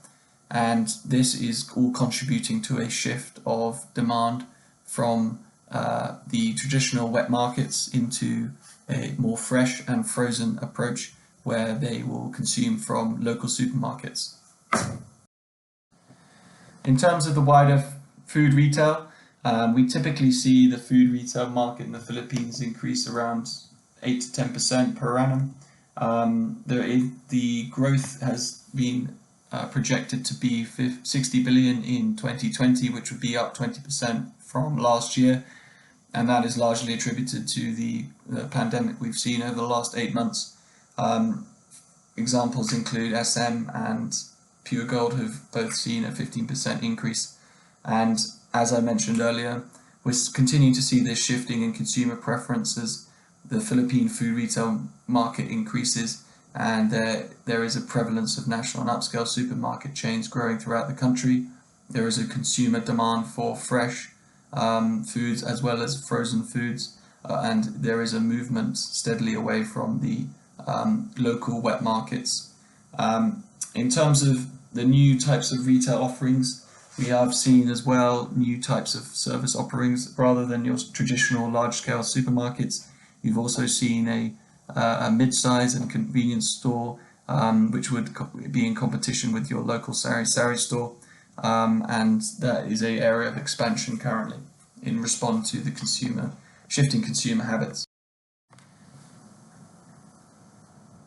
And this is all contributing to a shift of demand from the traditional wet markets into a more fresh and frozen approach where they will consume from local supermarkets. In terms of the wider food retail, we typically see the food retail market in the Philippines increase around 8 to 10% per annum. The growth has been projected to be 60 billion in 2020, which would be up 20% from last year. And that is largely attributed to the pandemic we've seen over the last 8 months. Examples include SM and Pure Gold have both seen a 15% increase. And as I mentioned earlier, we're continuing to see this shifting in consumer preferences. The Philippine food retail market increases, and there is a prevalence of national and upscale supermarket chains growing throughout the country. There is a consumer demand for fresh foods as well as frozen foods, and there is a movement steadily away from the local wet markets. In terms of the new types of retail offerings, we have seen as well new types of service offerings rather than your traditional large-scale supermarkets. You've also seen a mid-size and convenience store, which would be in competition with your local sari-sari store, and that is an area of expansion currently in response to the shifting consumer habits.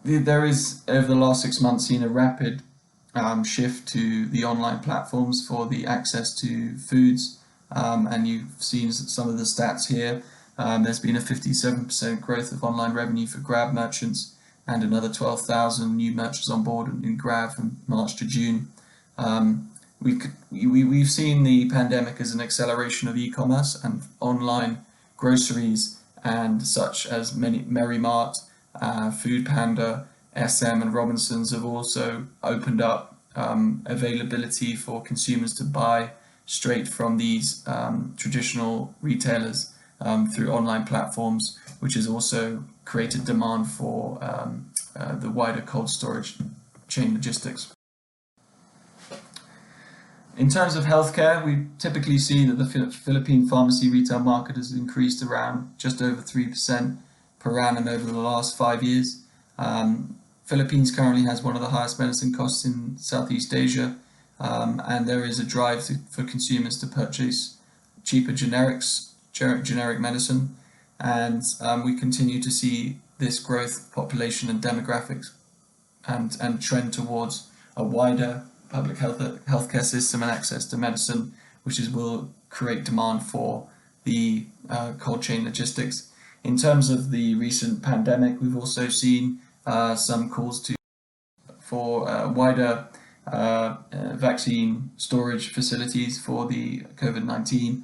There is, over the last 6 months, seen a rapid shift to the online platforms for the access to foods, and you've seen some of the stats here. There's been a 57% growth of online revenue for Grab merchants and another 12,000 new merchants on board in Grab from March to June. We've seen the pandemic as an acceleration of e-commerce and online groceries, and such as Merry Mart, Food Panda, SM and Robinsons have also opened up availability for consumers to buy straight from these traditional retailers through online platforms, which has also created demand for the wider cold storage chain logistics. In terms of healthcare, we typically see that the Philippine pharmacy retail market has increased around just over 3% per annum over the last 5 years. Philippines currently has one of the highest medicine costs in Southeast Asia, and there is a drive for consumers to purchase cheaper generic medicine, and we continue to see this growth, population and demographics, and trend towards a wider public healthcare system and access to medicine, which will create demand for the cold chain logistics. In terms of the recent pandemic, we've also seen some calls for wider vaccine storage facilities for the COVID-19.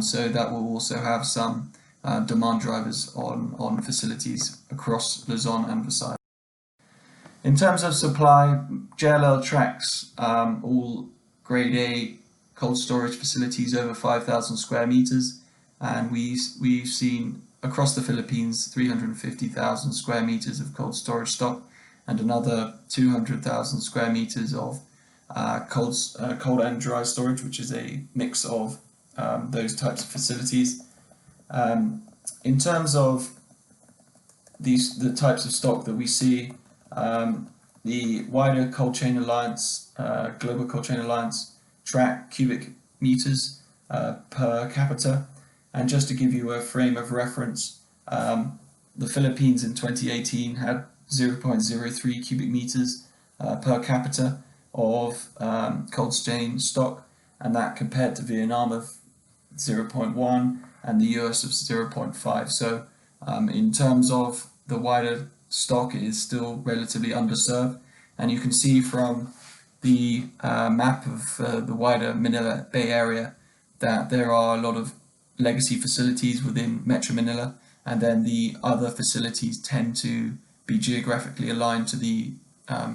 So that will also have some demand drivers on facilities across Luzon and Visayas. In terms of supply, JLL tracks all grade A cold storage facilities over 5,000 square meters, and we've seen across the Philippines 350,000 square meters of cold storage stock and another 200,000 square meters of cold and dry storage, which is a mix of those types of facilities. In terms of the types of stock that we see, the wider Cold Chain Alliance, Global Cold Chain Alliance, track cubic meters per capita. And just to give you a frame of reference, the Philippines in 2018 had 0.03 cubic meters per capita of cold chain stock, and that compared to Vietnam of 0.1 and the US of 0.5. So in terms of the wider stock, it is still relatively underserved, and you can see from the map of the wider Manila Bay Area that there are a lot of legacy facilities within Metro Manila, and then the other facilities tend to be geographically aligned to the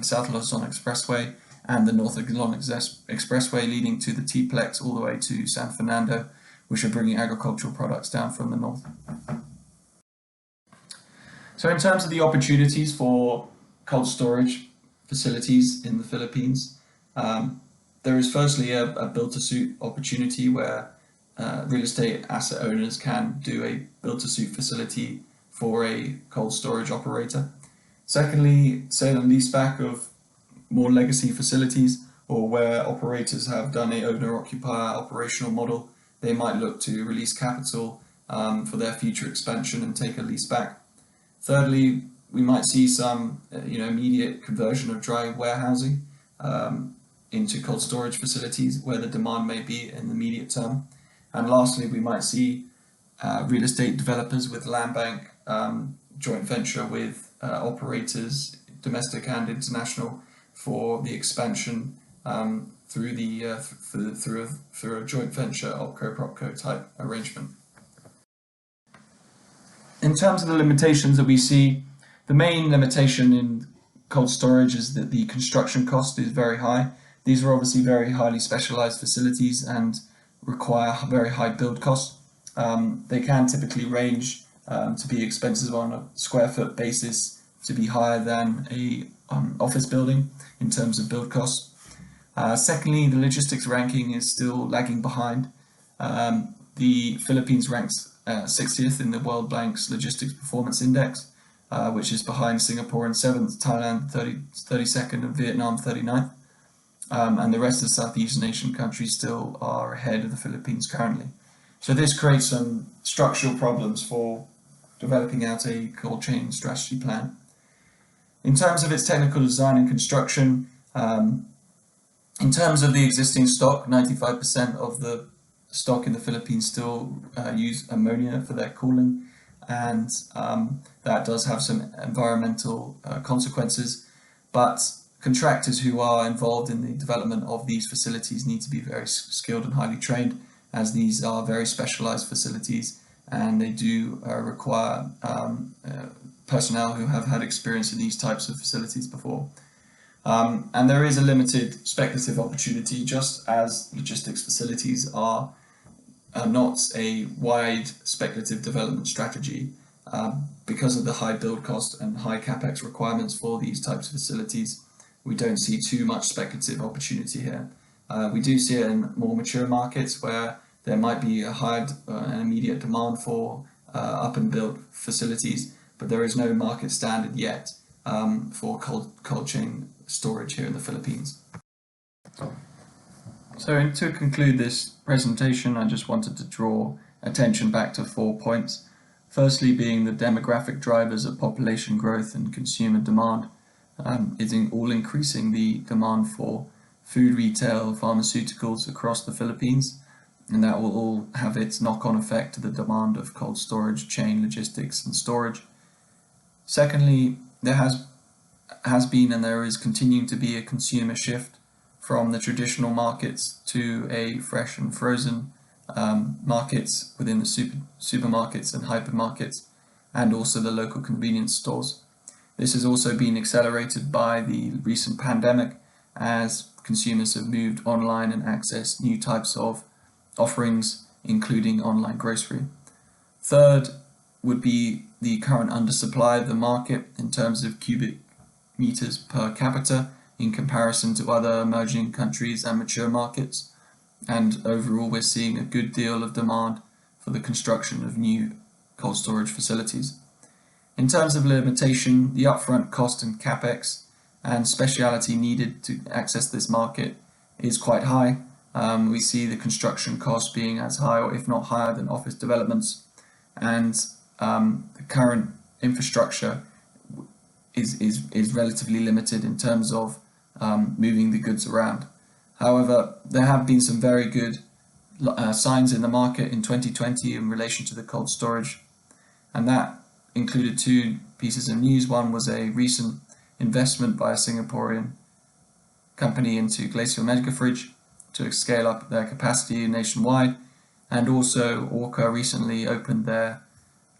South Luzon Expressway and the North Luzon Expressway, leading to the T-Plex all the way to San Fernando, which are bringing agricultural products down from the north. So in terms of the opportunities for cold storage facilities in the Philippines, there is firstly a build-to-suit opportunity where real estate asset owners can do a build-to-suit facility for a cold storage operator. Secondly, sale and leaseback of more legacy facilities, or where operators have done a owner-occupier operational model, they might look to release capital for their future expansion and take a lease back. Thirdly, we might see some immediate conversion of dry warehousing into cold storage facilities where the demand may be in the immediate term. And lastly, we might see real estate developers with land bank joint venture with operators, domestic and international, for the expansion through a joint venture OpCo-PropCo type arrangement. In terms of the limitations that we see, the main limitation in cold storage is that the construction cost is very high. These are obviously very highly specialized facilities and require very high build costs. They can typically range to be expensive on a square foot basis to be higher than a office building in terms of build costs. Secondly, the logistics ranking is still lagging behind. The Philippines ranks 60th in the World Bank's Logistics Performance Index, which is behind Singapore in 7th, Thailand 32nd, and Vietnam 39th. And the rest of the Southeast Asian countries still are ahead of the Philippines currently. So this creates some structural problems for developing out a cold chain strategy plan. In terms of its technical design and construction, in terms of the existing stock, 95% of the stock in the Philippines still use ammonia for their cooling, and that does have some environmental consequences, but contractors who are involved in the development of these facilities need to be very skilled and highly trained, as these are very specialized facilities and they do require personnel who have had experience in these types of facilities before. And there is a limited speculative opportunity, just as logistics facilities are not a wide speculative development strategy. Because of the high build cost and high capex requirements for these types of facilities, we don't see too much speculative opportunity here. We do see it in more mature markets where there might be a high and immediate demand for up and built facilities, but there is no market standard yet for cold chain storage here in the Philippines. So to conclude this presentation, I just wanted to draw attention back to 4 points. Firstly, being the demographic drivers of population growth and consumer demand is all increasing the demand for food retail, pharmaceuticals across the Philippines, and that will all have its knock-on effect to the demand of cold storage, chain logistics and storage. Secondly, there has been and there is continuing to be a consumer shift from the traditional markets to a fresh and frozen markets within the supermarkets and hypermarkets, and also the local convenience stores. This has also been accelerated by the recent pandemic as consumers have moved online and accessed new types of offerings, including online grocery. Third would be the current undersupply of the market in terms of cubic meters per capita in comparison to other emerging countries and mature markets. And overall, we're seeing a good deal of demand for the construction of new cold storage facilities. In terms of limitation, the upfront cost and capex and speciality needed to access this market is quite high. We see the construction cost being as high or if not higher than office developments, and the current infrastructure is relatively limited in terms of moving the goods around. However, there have been some very good signs in the market in 2020 in relation to the cold storage, and that included 2 pieces of news. One was a recent investment by a Singaporean company into Glacial Megafridge to scale up their capacity nationwide, and also Orca recently opened their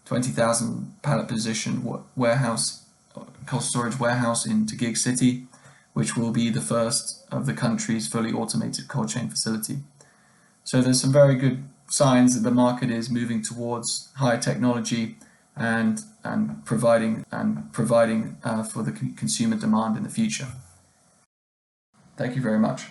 20,000 pallet position warehouse, cold storage warehouse in Taguig City, which will be the first of the country's fully automated cold chain facility. So there's some very good signs that the market is moving towards high technology and providing for the consumer demand in the future. Thank you very much.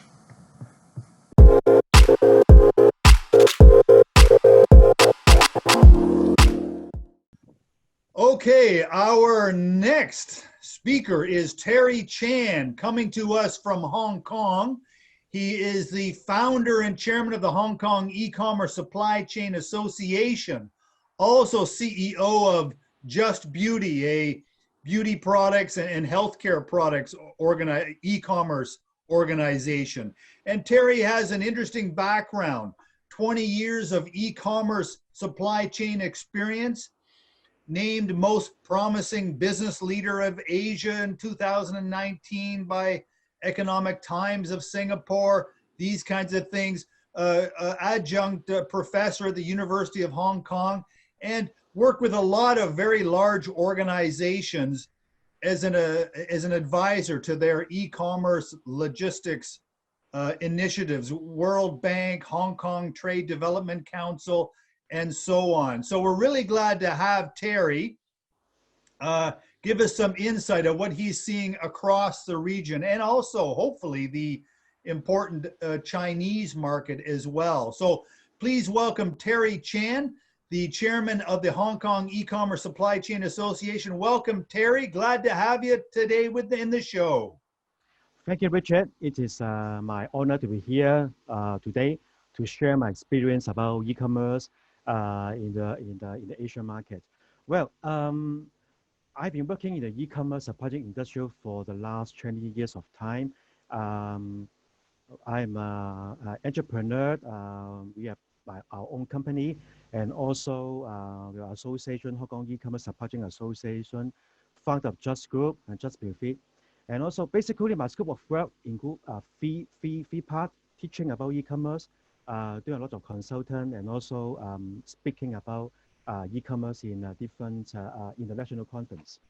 Okay, our next speaker is Terry Chan, coming to us from Hong Kong. He is the founder and chairman of the Hong Kong E-commerce Supply Chain Association, also CEO of Just Beauty, a beauty products and healthcare products e-commerce organization. And Terry has an interesting background, 20 years of e-commerce supply chain experience, named most promising business leader of Asia in 2019 by Economic Times of Singapore, these kinds of things, adjunct professor at the University of Hong Kong, and worked with a lot of very large organizations as an advisor to their e-commerce logistics initiatives, World Bank, Hong Kong Trade Development Council, and so on. So we're really glad to have Terry give us some insight of what he's seeing across the region, and also hopefully the important Chinese market as well. So please welcome Terry Chan, the chairman of the Hong Kong E-commerce Supply Chain Association. Welcome, Terry. Glad to have you today in the show. Thank you, Richard. It is my honor to be here today to share my experience about e-commerce in the Asian market. Well, I've been working in the e-commerce supply chain industry for the last 20 years of time. I'm an entrepreneur. We have our own company, and also we are association, Hong Kong E-commerce Supply Chain Association, founder of Just Group and Just Beauty. And also basically my scope of work include three parts: teaching about e-commerce, doing a lot of consultant, and also speaking about e-commerce in different international conference.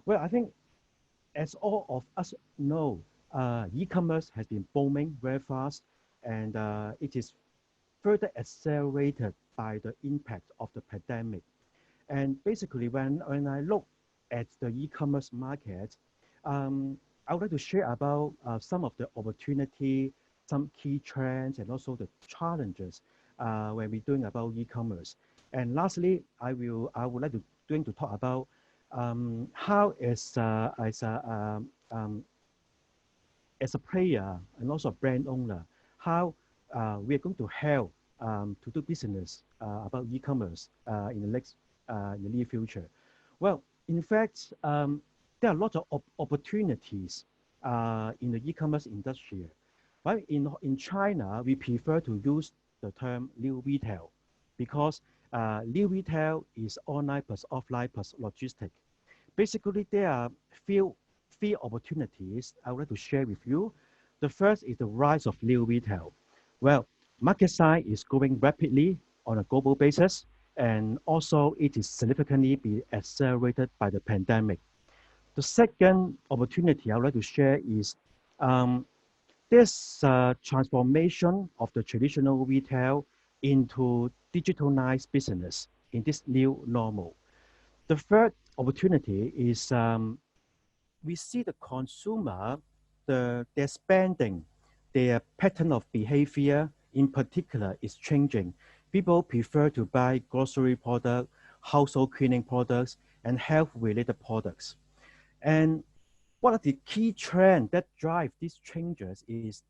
Well, I think as all of us know, e-commerce has been booming very fast, and it is further accelerated by the impact of the pandemic. And basically, when I look at the e-commerce market, I would like to share about some of the opportunity, some key trends and also the challenges when we're doing about e-commerce. And lastly, I would like to talk about how as a player and also a brand owner, how we are going to help to do business about e-commerce in the near future. Well, in fact, there are a lot of opportunities in the e-commerce industry. Right? In China, we prefer to use the term new retail because new retail is online plus offline plus logistic. Basically, there are three opportunities I would like to share with you. The first is the rise of new retail. Well, market size is growing rapidly on a global basis, and also it is significantly be accelerated by the pandemic. The second opportunity I would like to share is this transformation of the traditional retail into digitalized business in this new normal. The third opportunity is we see the consumer, their spending, their pattern of behavior in particular is changing. People prefer to buy grocery products, household cleaning products, and health-related products. And what are the key trends that drive these changes is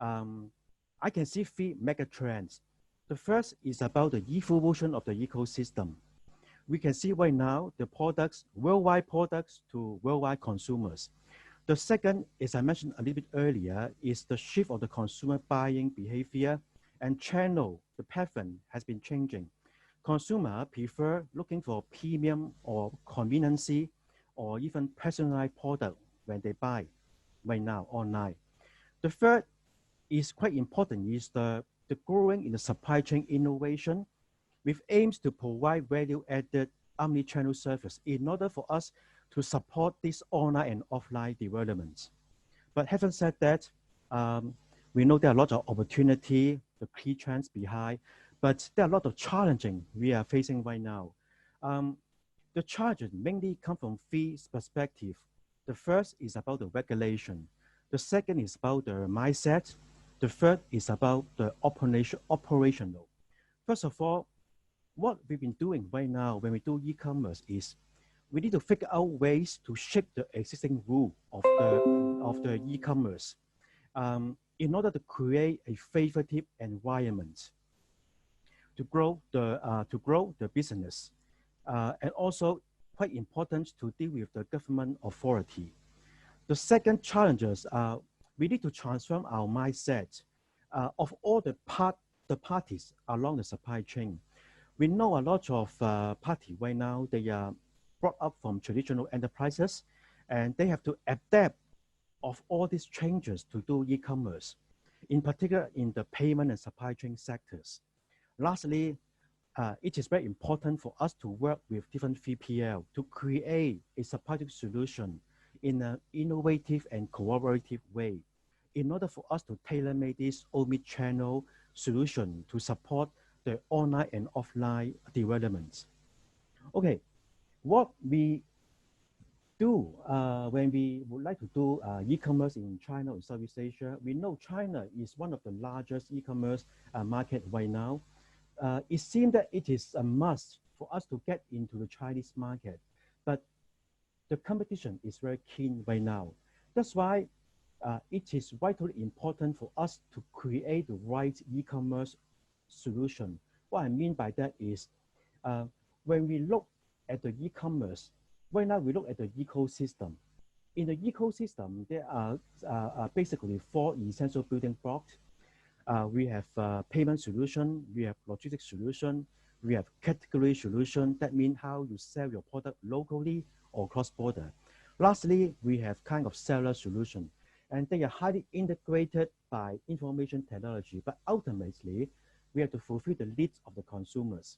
I can see three mega trends. The first is about the evolution of the ecosystem. We can see right now the products, worldwide products to worldwide consumers. The second, as I mentioned a little bit earlier, is the shift of the consumer buying behavior and channel. The pattern has been changing. Consumer prefer looking for premium or conveniency or even personalized product when they buy right now online. The third is quite important is the growing in the supply chain innovation with aims to provide value-added omni-channel service in order for us to support this online and offline developments. But having said that, we know there are a lot of opportunity, the key trends behind, but there are a lot of challenging we are facing right now. The challenges mainly come from three perspectives. The first is about the regulation. The second is about the mindset. The third is about the operational. First of all, what we've been doing right now when we do e-commerce is we need to figure out ways to shape the existing rule of the e-commerce in order to create a favorable environment to grow the business, and also quite important to deal with the government authority. The second challenges are we need to transform our mindset of all the parties along the supply chain. We know a lot of parties right now, they are brought up from traditional enterprises and they have to adapt of all these changes to do e-commerce, in particular in the payment and supply chain sectors. Lastly, it is very important for us to work with different 3PL to create a supply chain solution in an innovative and collaborative way in order for us to tailor-make this omni-channel solution to support the online and offline developments. Okay, what we do when we would like to do e-commerce in China or Southeast Asia, we know China is one of the largest e-commerce market right now. It seems that it is a must for us to get into the Chinese market, but the competition is very keen right now. That's why it is vitally important for us to create the right e-commerce solution. What I mean by that is when we look at the e-commerce, right now we look at the ecosystem. In the ecosystem, there are basically four essential building blocks. We have payment solution, we have logistics solution, we have category solution. That means how you sell your product locally or cross-border. Lastly, we have kind of seller solution, and they are highly integrated by information technology, but ultimately, we have to fulfill the needs of the consumers.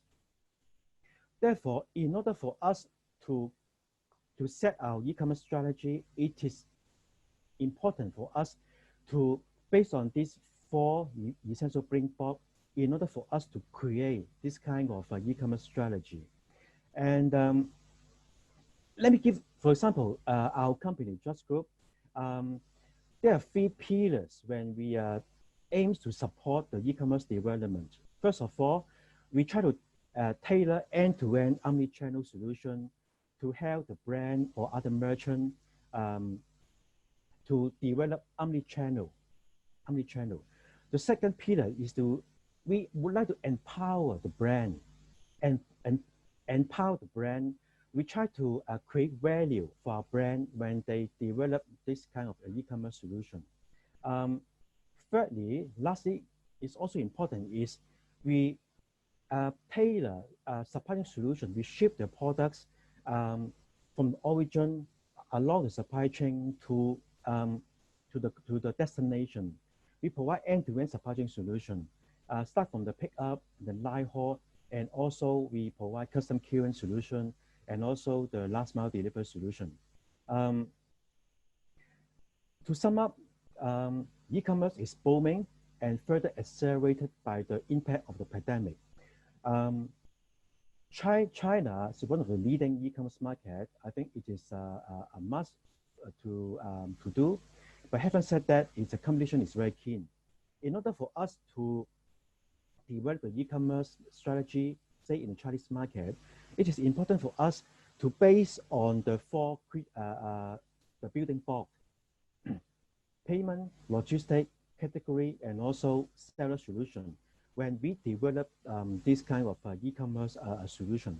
Therefore, in order for us to set our e-commerce strategy, it is important for us to, based on these four essential building blocks, in order for us to create this kind of e-commerce strategy. And let me give, for example, our company, Just Group, there are three pillars when we are aims to support the e-commerce development. First of all, we try to tailor end-to-end omni-channel solution to help the brand or other merchant to develop omni-channel. The second pillar is we would like to empower the brand and empower the brand. We try to create value for our brand when they develop this kind of e-commerce solution. Lastly, it's also important is we tailor supply chain solution. We ship the products from the origin along the supply chain to the destination. We provide end-to-end supply chain solution, start from the pickup, the line haul, and also we provide custom queuing solution and also the last mile delivery solution. To sum up, e-commerce is booming and further accelerated by the impact of the pandemic. China is one of the leading e-commerce market. I think it is a must to do. But having said that, the competition is very keen. In order for us to develop the e-commerce strategy, say in the Chinese market, it is important for us to base on the four the building block: payment, logistic, category, and also seller solution. When we develop this kind of e-commerce solution,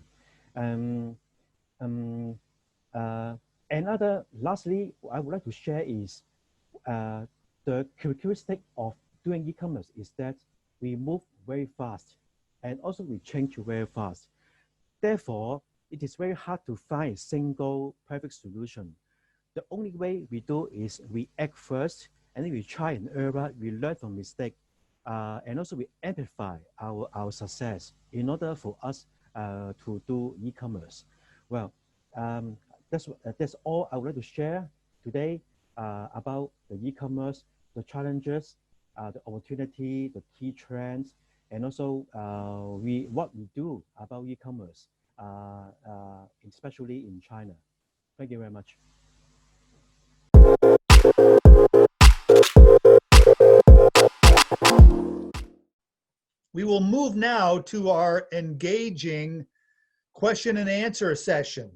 lastly, I would like to share is the characteristic of doing e-commerce is that we move very fast and also we change very fast. Therefore, it is very hard to find a single perfect solution. The only way we do is we act first, and then we try and error, we learn from mistake, and also we amplify our success in order for us to do e-commerce. Well, that's all I would like to share today about the e-commerce, the challenges, the opportunity, the key trends, and also what we do about e-commerce, especially in China. Thank you very much. We will move now to our engaging question and answer session.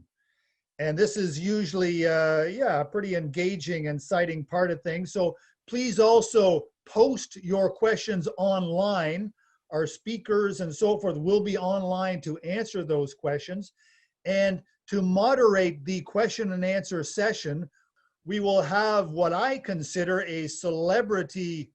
And this is usually, a pretty engaging and exciting part of things. So please also post your questions online. Our speakers and so forth will be online to answer those questions. And to moderate the question and answer session, we will have what I consider a celebrity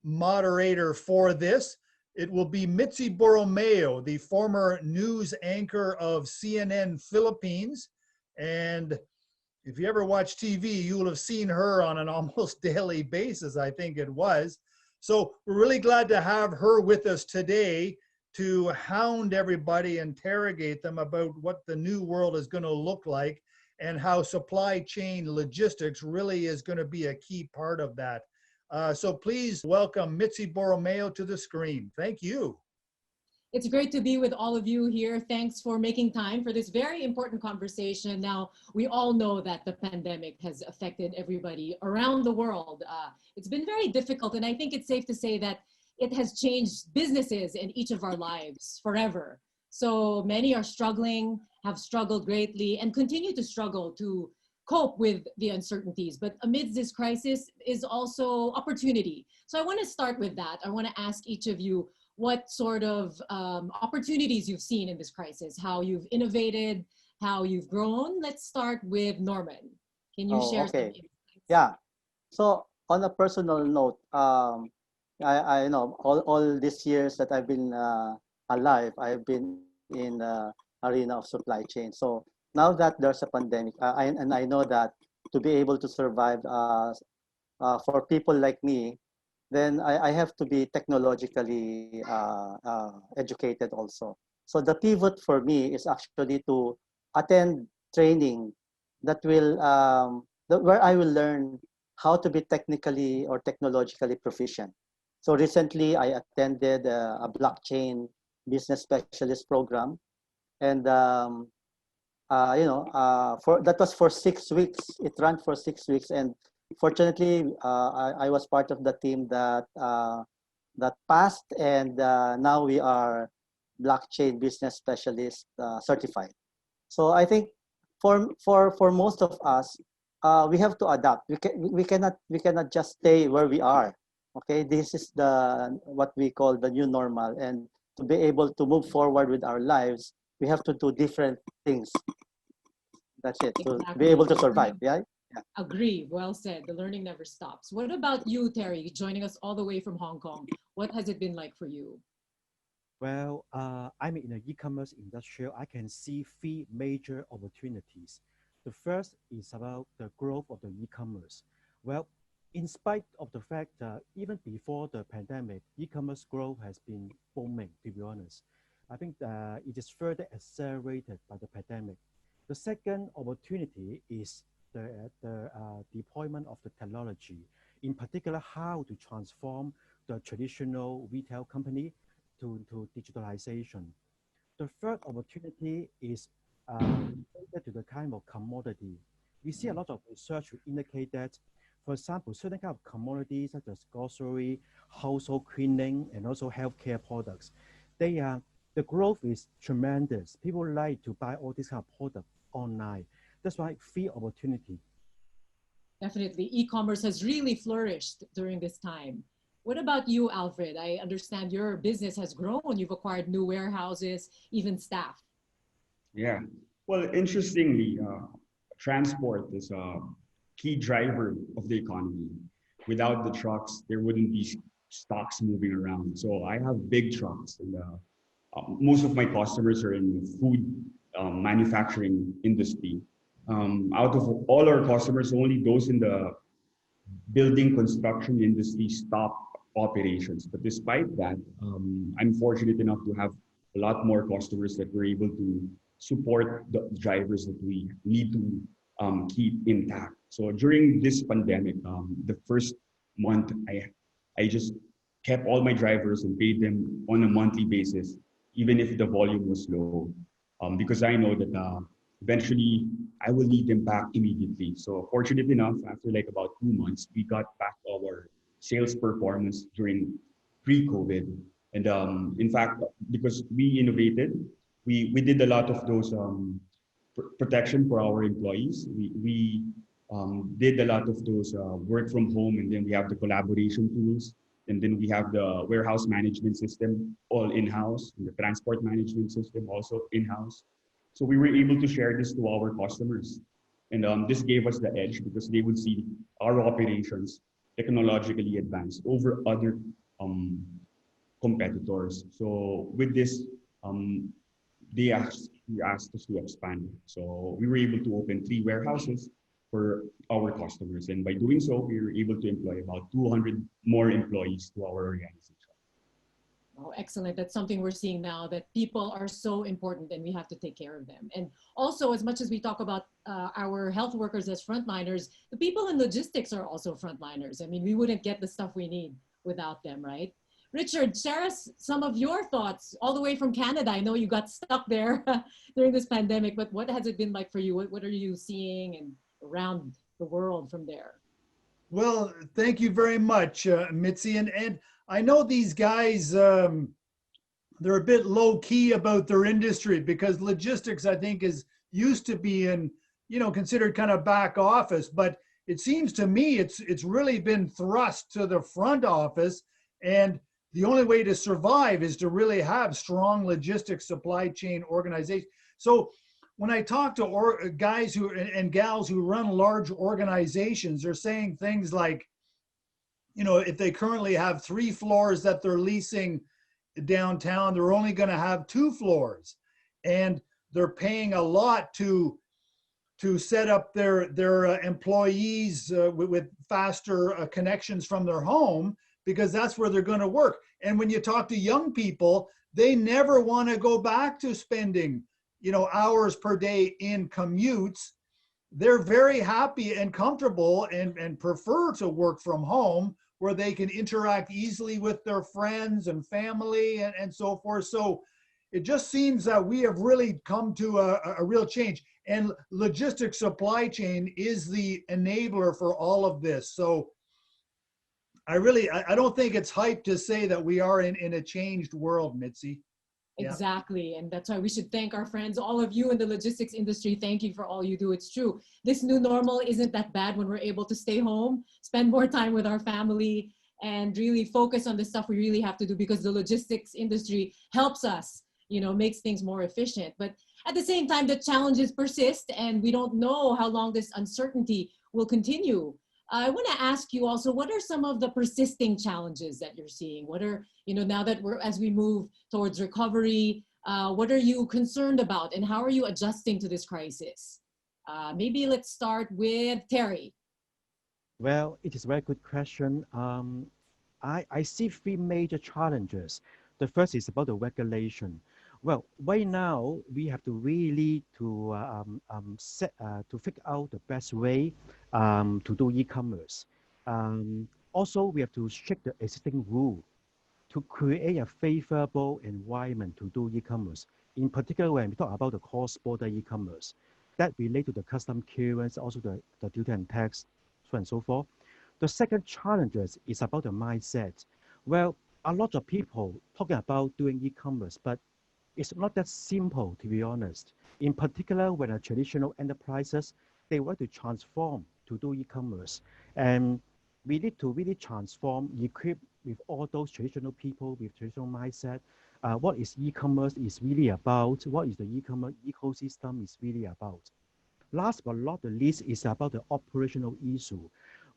moderator for this. It will be Mitzi Borromeo, the former news anchor of CNN Philippines. And if you ever watch TV, you will have seen her on an almost daily basis, I think it was. So we're really glad to have her with us today to hound everybody, interrogate them about what the new world is going to look like and how supply chain logistics really is going to be a key part of that. So please welcome Mitzi Borromeo to the screen. Thank you. It's great to be with all of you here. Thanks for making time for this very important conversation. Now, we all know that the pandemic has affected everybody around the world. It's been very difficult, and I think it's safe to say that it has changed businesses in each of our lives forever. So many are struggling, have struggled greatly, and continue to struggle to cope with the uncertainties. But amidst this crisis is also opportunity. So I want to start with that. I want to ask each of you what sort of opportunities you've seen in this crisis, how you've innovated, how you've grown. Let's start with Norman. Can you share some insights? Yeah. So on a personal note, I know all these years that I've been alive, I've been in the arena of supply chain. So now that there's a pandemic, and I know that to be able to survive for people like me, then I have to be technologically educated also. So the pivot for me is actually to attend training that will where I will learn how to be technically or technologically proficient. So recently I attended a blockchain business specialist program, and that was for 6 weeks. It ran for 6 weeks, and fortunately, I was part of the team that that passed, and now we are blockchain business specialist certified. So I think for most of us, we have to adapt. We cannot just stay where we are. Okay, this is the what we call the new normal, and to be able to move forward with our lives, we have to do different things. That's it, to be able to survive. Yeah. Agree. Well said. The learning never stops. What about you, Terry, joining us all the way from Hong Kong? What has it been like for you? Well, I'm in the e-commerce industry. I can see three major opportunities. The first is about the growth of the e-commerce. Well, in spite of the fact that even before the pandemic, e-commerce growth has been booming, to be honest. I think it is further accelerated by the pandemic. The second opportunity is the deployment of the technology, in particular, how to transform the traditional retail company to digitalization. The third opportunity is related to the kind of commodity. We see a lot of research to indicate that, for example, certain kind of commodities such as grocery, household cleaning, and also healthcare products, the growth is tremendous. People like to buy all these kind of products online. That's why free opportunity. Definitely, e-commerce has really flourished during this time. What about you, Alfred? I understand your business has grown. You've acquired new warehouses, even staff. Yeah. Well, interestingly, transport is a key driver of the economy. Without the trucks, there wouldn't be stocks moving around. So I have big trucks, and most of my customers are in the food manufacturing industry. Out of all our customers, only those in the building construction industry stop operations. But despite that, I'm fortunate enough to have a lot more customers that we're able to support the drivers that we need to keep intact. So during this pandemic, the first month, I just kept all my drivers and paid them on a monthly basis, even if the volume was low, because I know that eventually I will need them back immediately. So fortunate enough, after like about 2 months, we got back our sales performance during pre-COVID. And in fact, because we innovated, we did a lot of those protection for our employees. We did a lot of those work from home, and then we have the collaboration tools, and then we have the warehouse management system all in-house, and the transport management system also in-house. So we were able to share this to our customers. And this gave us the edge because they would see our operations technologically advanced over other competitors. So with this, they asked us to expand. So we were able to open 3 warehouses for our customers. And by doing so, we were able to employ about 200 more employees to our organization. Oh, excellent. That's something we're seeing now, that people are so important and we have to take care of them. And also, as much as we talk about our health workers as frontliners, the people in logistics are also frontliners. I mean, we wouldn't get the stuff we need without them, right? Richard, share us some of your thoughts all the way from Canada. I know you got stuck there during this pandemic, but what has it been like for you? What are you seeing and around the world from there? Well, thank you very much, Mitzi. And I know these guys, they're a bit low key about their industry because logistics, I think, is used to being, considered kind of back office. But it seems to me it's really been thrust to the front office. And the only way to survive is to really have strong logistics supply chain organization. So when I talk to guys and gals who run large organizations, they're saying things like, if they currently have 3 floors that they're leasing downtown, they're only going to have 2 floors, and they're paying a lot to set up their employees with faster connections from their home, because that's where they're going to work. And when you talk to young people, they never want to go back to spending, hours per day in commutes. They're very happy and comfortable and prefer to work from home, where they can interact easily with their friends and family and so forth. So it just seems that we have really come to a real change. And logistics supply chain is the enabler for all of this. So I don't think it's hype to say that we are in a changed world, Mitzi. Yeah. Exactly. And that's why we should thank our friends, all of you in the logistics industry. Thank you for all you do. It's true. This new normal isn't that bad when we're able to stay home, spend more time with our family, and really focus on the stuff we really have to do, because the logistics industry helps us, makes things more efficient. But at the same time, the challenges persist, and we don't know how long this uncertainty will continue. I want to ask you also, what are some of the persisting challenges that you're seeing? What are, now that as we move towards recovery, what are you concerned about, and how are you adjusting to this crisis? Maybe let's start with Terry. Well, it is a very good question. I see three major challenges. The first is about the regulation. Well, right now we have to really to figure out the best way to do e-commerce. Also, we have to check the existing rule to create a favorable environment to do e-commerce. In particular, when we talk about the cross-border e-commerce, that relate to the custom clearance, also the duty and tax, so on and so forth. The second challenge is about the mindset. Well, a lot of people talking about doing e-commerce, but it's not that simple, to be honest. In particular, when a traditional enterprises, they want to transform to do e-commerce. And we need to really transform, equip with all those traditional people with traditional mindset. What is e-commerce is really about, what is the e-commerce ecosystem is really about. Last but not the least is about the operational issue.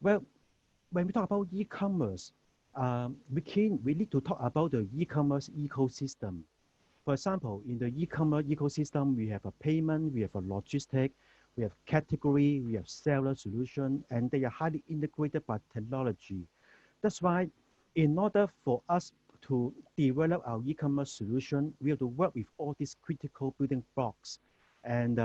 Well, when we talk about e-commerce, we need to talk about the e-commerce ecosystem. For example, in the e-commerce ecosystem, we have a payment, we have a logistic, we have category, we have seller solution, and they are highly integrated by technology. That's why in order for us to develop our e-commerce solution, we have to work with all these critical building blocks. And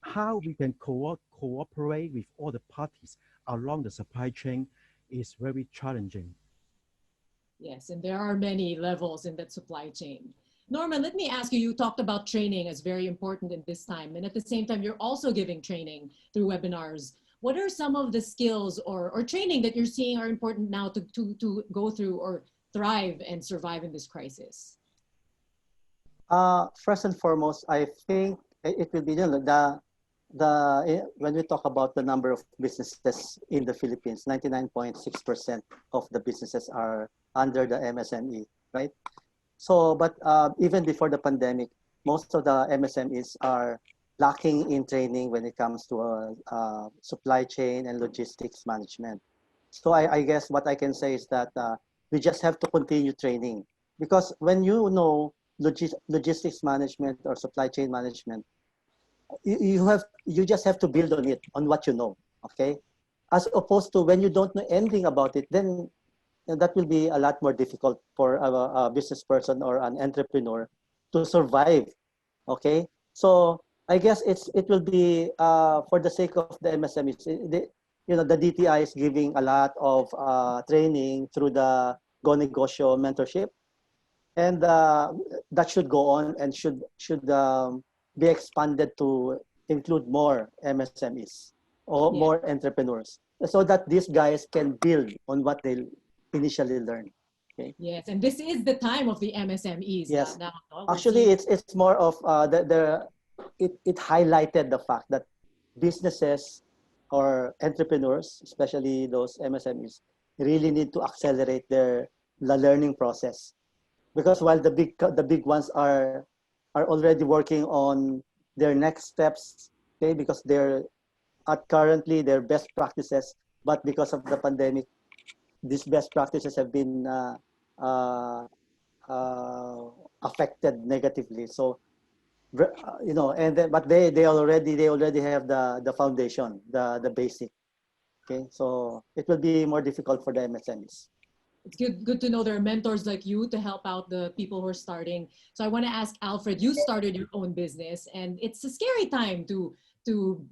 how we can cooperate with all the parties along the supply chain is very challenging. Yes, and there are many levels in that supply chain. Norman, let me ask you, you talked about training as very important in this time, and at the same time, you're also giving training through webinars. What are some of the skills or training that you're seeing are important now to go through or thrive and survive in this crisis? First and foremost, I think it will be when we talk about the number of businesses in the Philippines, 99.6% of the businesses are under the MSME, right? So, but even before the pandemic, most of the MSMEs are lacking in training when it comes to supply chain and logistics management. So I guess what I can say is that we just have to continue training, because when you know logistics management or supply chain management, you just have to build on it, on what you know, okay? As opposed to when you don't know anything about it, then that will be a lot more difficult for a business person or an entrepreneur to survive, okay? So I guess it will be for the sake of the MSMEs. The DTI is giving a lot of training through the Go Negosyo mentorship, and that should go on and should be expanded to include more MSMEs or more entrepreneurs, so that these guys can build on what they initially learned. Okay. Yes, and this is the time of the MSMEs. Yes, now actually, it's more of it highlighted the fact that businesses or entrepreneurs, especially those MSMEs, really need to accelerate the learning process, because while the big ones are already working on their next steps, okay, because they're currently their best practices, but because of the pandemic, these best practices have been affected negatively. So, and then, but they already have the foundation, the basic. Okay, so it will be more difficult for the MSMEs. It's good to know there are mentors like you to help out the people who are starting. So I want to ask Alfred, you started your own business, and it's a scary time to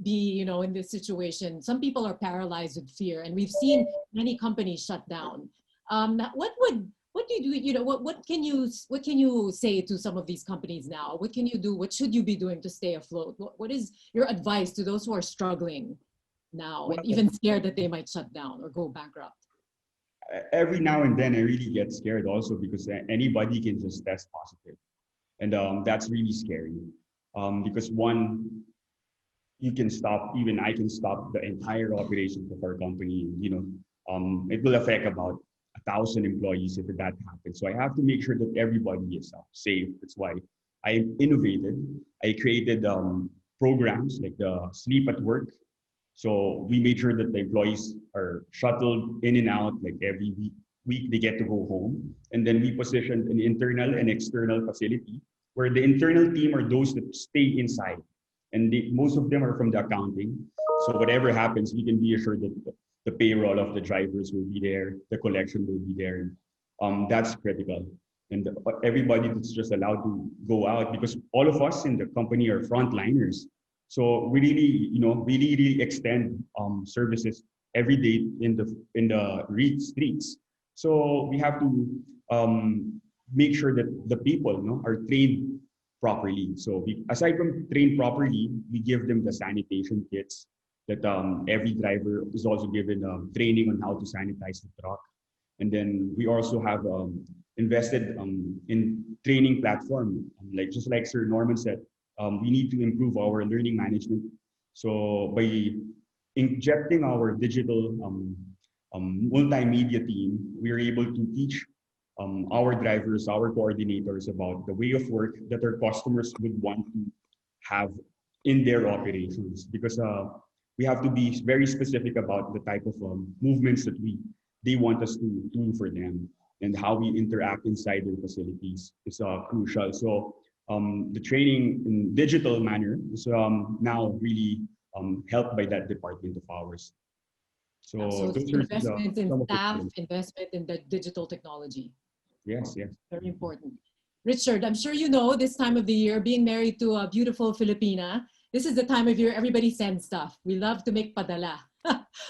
be, in this situation. Some people are paralyzed with fear, and we've seen many companies shut down. What would what do you do? You know, what can you say to some of these companies now? What can you do? What should you be doing to stay afloat? What is your advice to those who are struggling now and even scared that they might shut down or go bankrupt? Every now and then I really get scared also because anybody can just test positive. And that's really scary because one, you can stop, even I can stop the entire operations of our company. You know, it will affect about 1,000 employees if that happens. So I have to make sure that everybody is safe. That's why I innovated. I created programs like the sleep at work. So we made sure that the employees are shuttled in and out like every week they get to go home. And then we positioned an internal and external facility where the internal team are those that stay inside. And most of them are from the accounting. So whatever happens, we can be assured that the payroll of the drivers will be there, the collection will be there. That's critical. And everybody that's just allowed to go out, because all of us in the company are frontliners. So we really, you know, really extend services every day in the streets. So we have to make sure that the people, you know, are trained properly. So aside from trained properly, we give them the sanitation kits that every driver is also given training on how to sanitize the truck. And then we also have invested in training platform, like just like Sir Norman said, we need to improve our learning management. So by injecting our digital multimedia team, we are able to teach our drivers, our coordinators about the way of work that our customers would want to have in their operations. Because we have to be very specific about the type of movements that they want us to do for them, and how we interact inside their facilities is crucial. So the training in digital manner is now really helped by that department of ours. So those are investment in staff, investment in the digital technology. Yes, yes. Very important. Richard, I'm sure you know this time of the year, being married to a beautiful Filipina, this is the time of year everybody sends stuff. We love to make padala.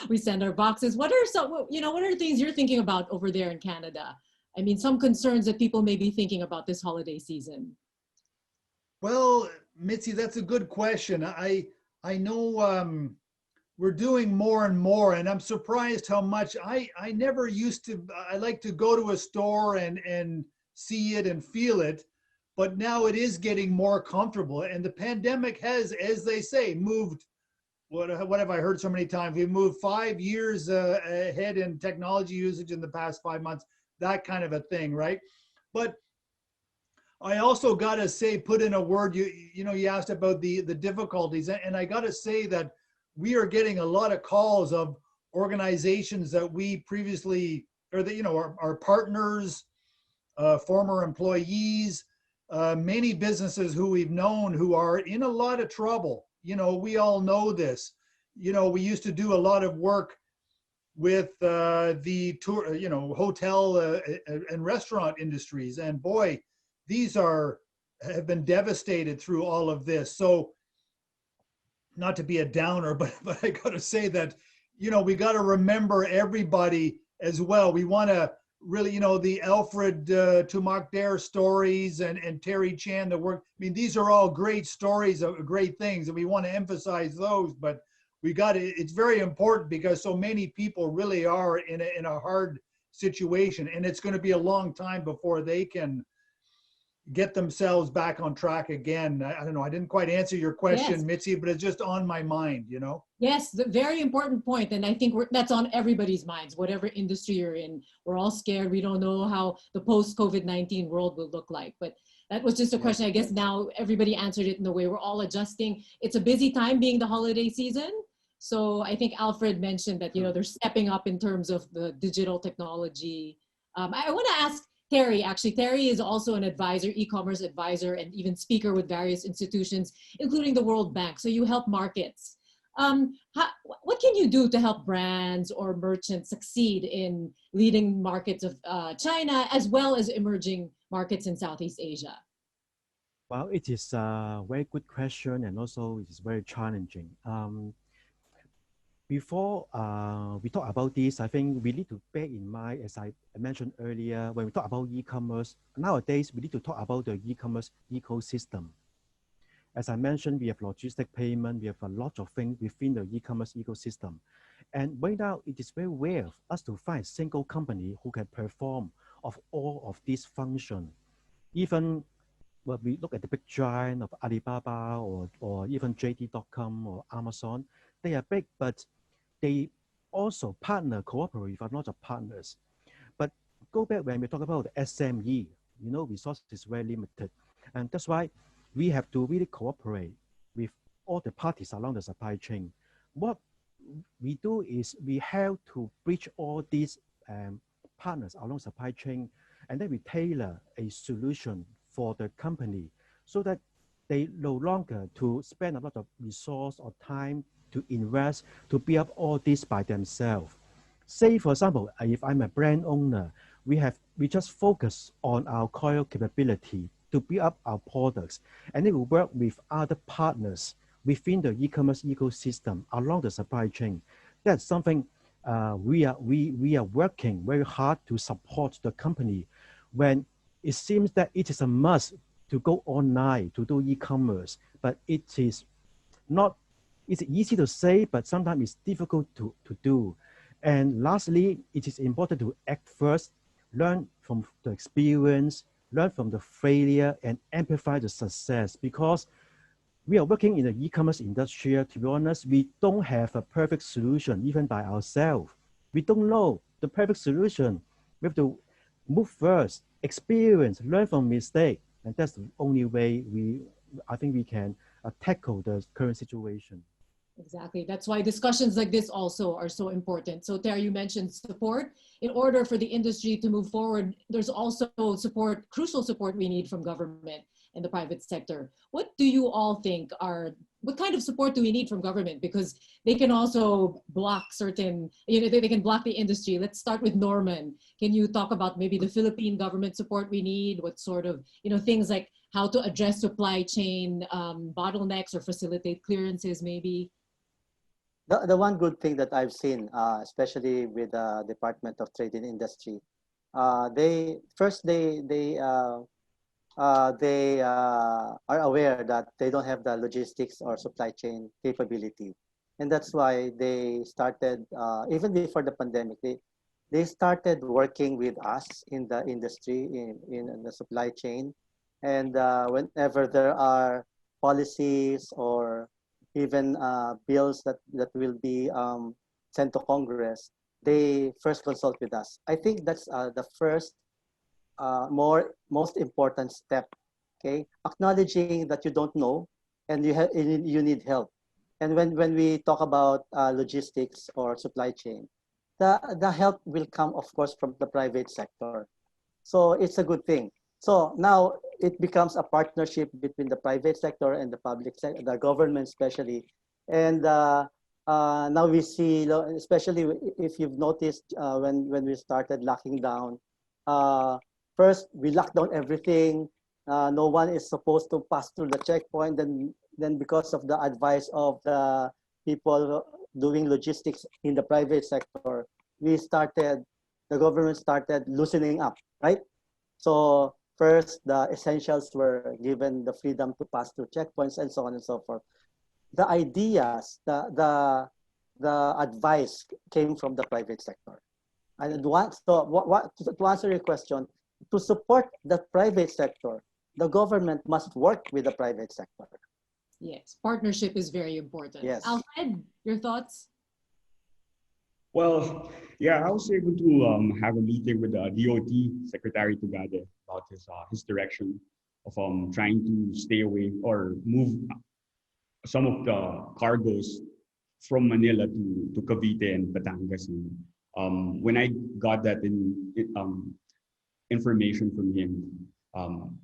We send our boxes. What are some, you know, what are things you're thinking about over there in Canada? I mean, some concerns that people may be thinking about this holiday season. Well, Mitzi, that's a good question. I know we're doing more and more, and I'm surprised how much I never used to. I like to go to a store and see it and feel it, but now it is getting more comfortable. And the pandemic has, as they say, moved. What have I heard so many times? We've moved 5 years ahead in technology usage in the past 5 months. That kind of a thing, right? But I also got to say, put in a word. You know, you asked about the difficulties, and I got to say that we are getting a lot of calls of organizations that we previously, or that, you know, our partners, former employees, many businesses who we've known who are in a lot of trouble. You know, we all know this. You know, we used to do a lot of work with the tour, you know, hotel and restaurant industries, and boy, these have been devastated through all of this. So, not to be a downer, but I got to say that, you know, we got to remember everybody as well. We want to really, you know, the Alfred Tumakdare stories and Terry Chan, the work. I mean, these are all great stories of great things, and we want to emphasize those. But we got to. It's very important because so many people really are in a hard situation, and it's going to be a long time before they can get themselves back on track again. I don't know. I didn't quite answer your question, yes, Mitzi, but it's just on my mind, you know? Yes, the very important point. And I think that's on everybody's minds, whatever industry you're in. We're all scared. We don't know how the post-COVID-19 world will look like. But that was just a question. I guess now everybody answered it in the way we're all adjusting. It's a busy time being the holiday season. So I think Alfred mentioned that, you know, they're stepping up in terms of the digital technology. I want to ask Terry, actually. Terry is also an advisor, e-commerce advisor, and even speaker with various institutions, including the World Bank. So you help markets. What can you do to help brands or merchants succeed in leading markets of China, as well as emerging markets in Southeast Asia? Well, it is a very good question, and also it is very challenging. before we talk about this, I think we need to bear in mind, as I mentioned earlier, when we talk about e-commerce, nowadays we need to talk about the e-commerce ecosystem. As I mentioned, we have logistic payment, we have a lot of things within the e-commerce ecosystem. And right now, it is very rare for us to find a single company who can perform of all of these functions. Even when we look at the big giant of Alibaba or even JD.com or Amazon, they are big, but they also cooperate with a lot of partners. But go back when we talk about the SME, resources is very limited. And that's why we have to really cooperate with all the parties along the supply chain. What we do is we have to bridge all these partners along supply chain, and then we tailor a solution for the company so that they no longer to spend a lot of resource or time to invest to build up all this by themselves. Say, for example, if I'm a brand owner, we just focus on our core capability to build up our products, and then we work with other partners within the e-commerce ecosystem along the supply chain. That's something we are working very hard to support the company when it seems that it is a must to go online to do e-commerce, but it is not, it's easy to say, but sometimes it's difficult to do. And lastly, it is important to act first, learn from the experience, learn from the failure, and amplify the success, because we are working in the e-commerce industry. To be honest, we don't have a perfect solution even by ourselves. We don't know the perfect solution. We have to move first, experience, learn from mistake, and that's the only way I think we can tackle the current situation. Exactly. That's why discussions like this also are so important. So Terry, you mentioned support. In order for the industry to move forward, there's also support, crucial support we need from government and the private sector. What do you all think what kind of support do we need from government? Because they can also block certain, they can block the industry. Let's start with Norman. Can you talk about maybe the Philippine government support we need? What sort of, things like how to address supply chain bottlenecks or facilitate clearances maybe? The one good thing that I've seen, especially with the Department of Trade and Industry, they are aware that they don't have the logistics or supply chain capability, and that's why they started even before the pandemic. They started working with us in the industry in the supply chain, and whenever there are policies or even bills that will be sent to Congress, they first consult with us. I think that's the first most important step. Okay, acknowledging that you don't know and you need help. And when we talk about logistics or supply chain, the help will come, of course, from the private sector. So it's a good thing. So now it becomes a partnership between the private sector and the public sector, the government especially. And now we see, especially if you've noticed when we started locking down, first we locked down everything. No one is supposed to pass through the checkpoint. Then because of the advice of the people doing logistics in the private sector, the government started loosening up, right? So first, the essentials were given the freedom to pass through checkpoints and so on and so forth. The ideas, the advice came from the private sector. And to answer your question, to support the private sector, the government must work with the private sector. Yes, partnership is very important. Yes. Alfred, your thoughts? Well, yeah, I was able to have a meeting with the DOT Secretary Tugade about his direction of trying to stay away or move some of the cargoes from Manila to Cavite and Batangas. And when I got that information from him,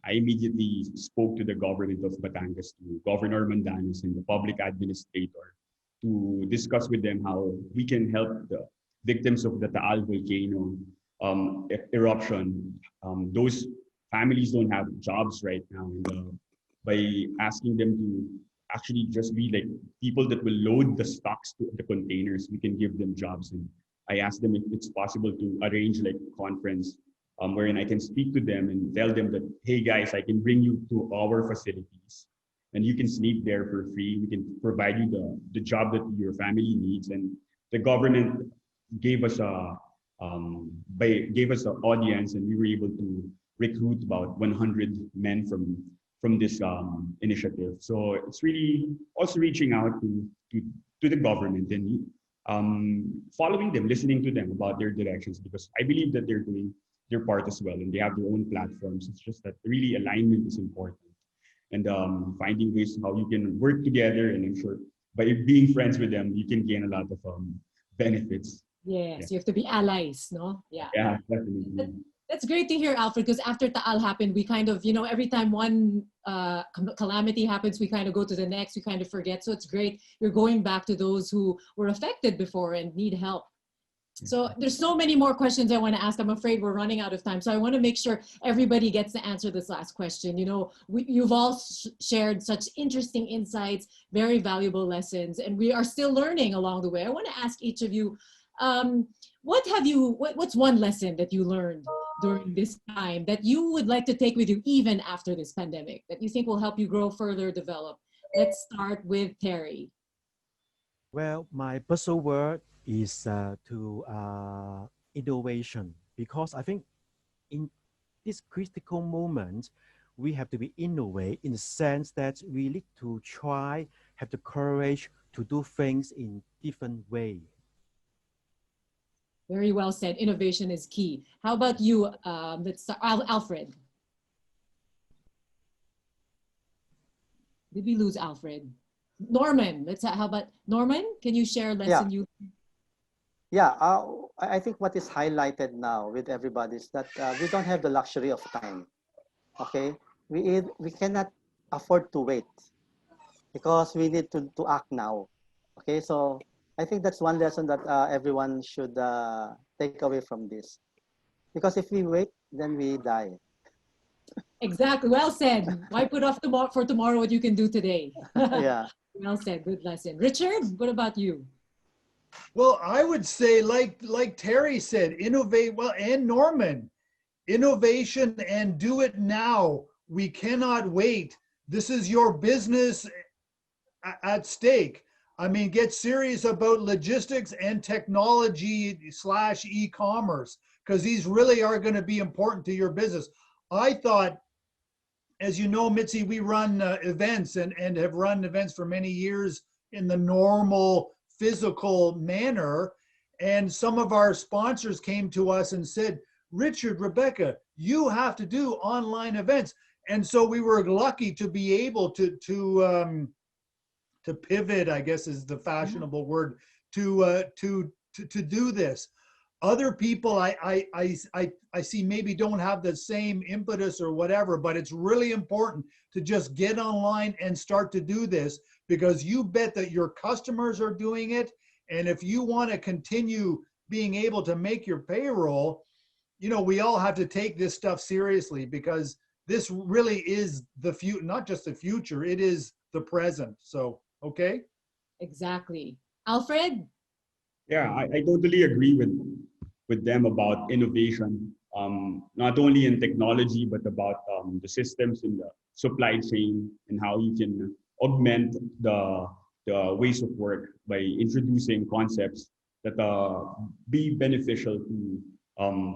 I immediately spoke to the government of Batangas, to Governor Mandanos and the public administrator, to discuss with them how we can help the victims of the Taal volcano eruption. Those families don't have jobs right now. And, by asking them to actually just be like people that will load the stocks to the containers. We can give them jobs. And I asked them if it's possible to arrange like a conference wherein I can speak to them and tell them that, hey guys, I can bring you to our facilities and you can sleep there for free. We can provide you the job that your family needs. And the government gave us gave us an audience, and we were able to recruit about 100 men from this initiative. So it's really also reaching out to the government and following them, listening to them about their directions, because I believe that they're doing their part as well, and they have their own platforms. It's just that really alignment is important, and finding ways how you can work together. And I'm sure by being friends with them, you can gain a lot of benefits. Yes, Yeah. you have to be allies, no? Yeah. Yeah, definitely. That's great to hear, Alfred, because after Taal happened, we kind of, every time one calamity happens, we kind of go to the next, we kind of forget. So it's great. You're going back to those who were affected before and need help. So there's so many more questions I want to ask. I'm afraid we're running out of time. So I want to make sure everybody gets to answer this last question. You've all shared such interesting insights, very valuable lessons, and we are still learning along the way. I want to ask each of you, what's one lesson that you learned during this time that you would like to take with you even after this pandemic, that you think will help you grow further, develop? Let's start with Terry. Well, my buzzword is to innovation, because I think in this critical moment, we have to be innovative in the sense that we need to try, have the courage to do things in different way. Very well said. Innovation is key. How about you? Let's start. Alfred. Did we lose Alfred? Norman. How about Norman? Can you share a lesson you? Yeah, I think what is highlighted now with everybody is that we don't have the luxury of time. Okay, we cannot afford to wait because we need to act now. Okay, so I think that's one lesson that everyone should take away from this. Because if we wait, then we die. Exactly. Well said. Why put off for tomorrow what you can do today? Yeah. Well said. Good lesson. Richard, what about you? Well, I would say, like Terry said, innovate. Well, and Norman, innovation and do it now. We cannot wait. This is your business at stake. I mean, get serious about logistics and technology / e-commerce, because these really are going to be important to your business. I thought, as you know, Mitzi, we run events and have run events for many years in the normal physical manner. And some of our sponsors came to us and said, Richard, Rebecca, you have to do online events. And so we were lucky to be able to pivot, I guess is the fashionable word, to do this. Other people I see maybe don't have the same impetus or whatever, but it's really important to just get online and start to do this, because you bet that your customers are doing it. And if you want to continue being able to make your payroll, we all have to take this stuff seriously, because this really is the future, not just the future, it is the present. So, okay. Exactly. Alfred? Yeah, I totally agree with them about innovation, not only in technology, but about the systems in the supply chain and how you can augment the ways of work by introducing concepts that be beneficial to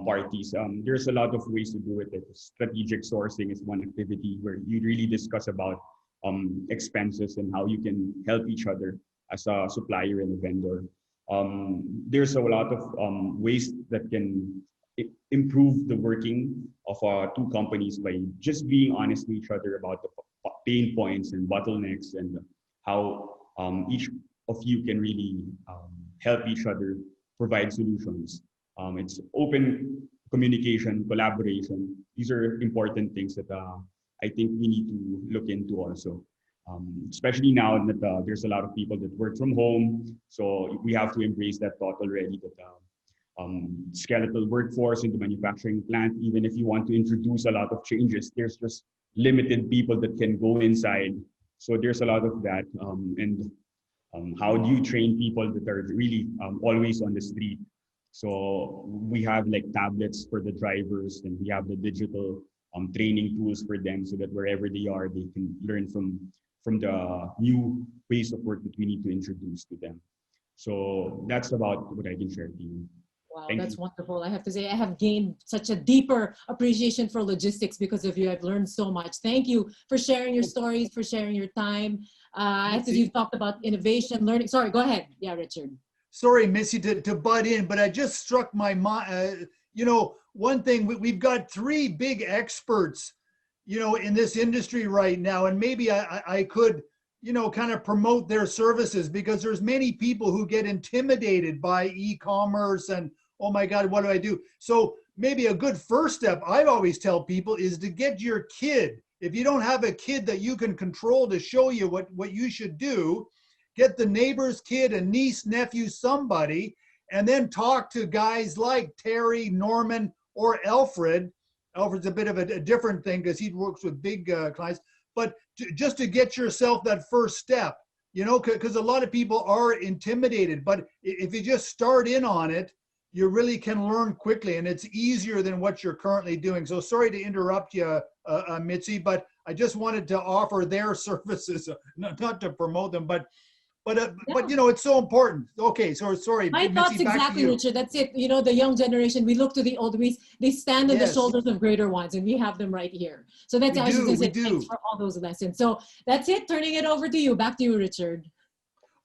parties. There's a lot of ways to do it. Like strategic sourcing is one activity where you really discuss about expenses and how you can help each other as a supplier and a vendor. There's a lot of ways that can improve the working of two companies by just being honest with each other about the pain points and bottlenecks, and how each of you can really help each other provide solutions. It's open communication, collaboration. These are important things that I think we need to look into also. Especially now that there's a lot of people that work from home. So we have to embrace that thought already, that skeletal workforce in the manufacturing plant, even if you want to introduce a lot of changes, there's just limited people that can go inside So there's a lot of that. How do you train people that are really always on the street? So we have like tablets for the drivers, and we have the digital training tools for them, so that wherever they are, they can learn from the new ways of work that we need to introduce to them. So that's about what I can share to you. Wow, Thank that's you. wonderful. I have to say, I have gained such a deeper appreciation for logistics because of you. I've learned so much. Thank you for sharing your stories, for sharing your time. After you've talked about innovation, learning. Sorry, go ahead. Yeah, Richard. Sorry, Missy, to butt in, but I just struck my mind. You know, one thing, we've got three big experts, you know, in this industry right now, and maybe I could, you know, kind of promote their services, because there's many people who get intimidated by e-commerce and, oh my God, what do I do? So maybe a good first step, I always tell people, is to get your kid. If you don't have a kid that you can control to show you what you should do, get the neighbor's kid, a niece, nephew, somebody, and then talk to guys like Terry, Norman, or Alfred. Alfred's a bit of a different thing because he works with big clients, but just to get yourself that first step, you know, because a lot of people are intimidated, but if you just start in on it, you really can learn quickly, and it's easier than what you're currently doing. So sorry to interrupt you, Mitzi, but I just wanted to offer their services, not to promote them, but you know, it's so important. Okay, so sorry. My thoughts Mitzi, exactly, Richard. That's it. You know, the young generation, we look to the older, they stand on the shoulders of greater ones, and we have them right here. So that's I was just going to say thanks for all those lessons. So that's it. Turning it over to you. Back to you, Richard.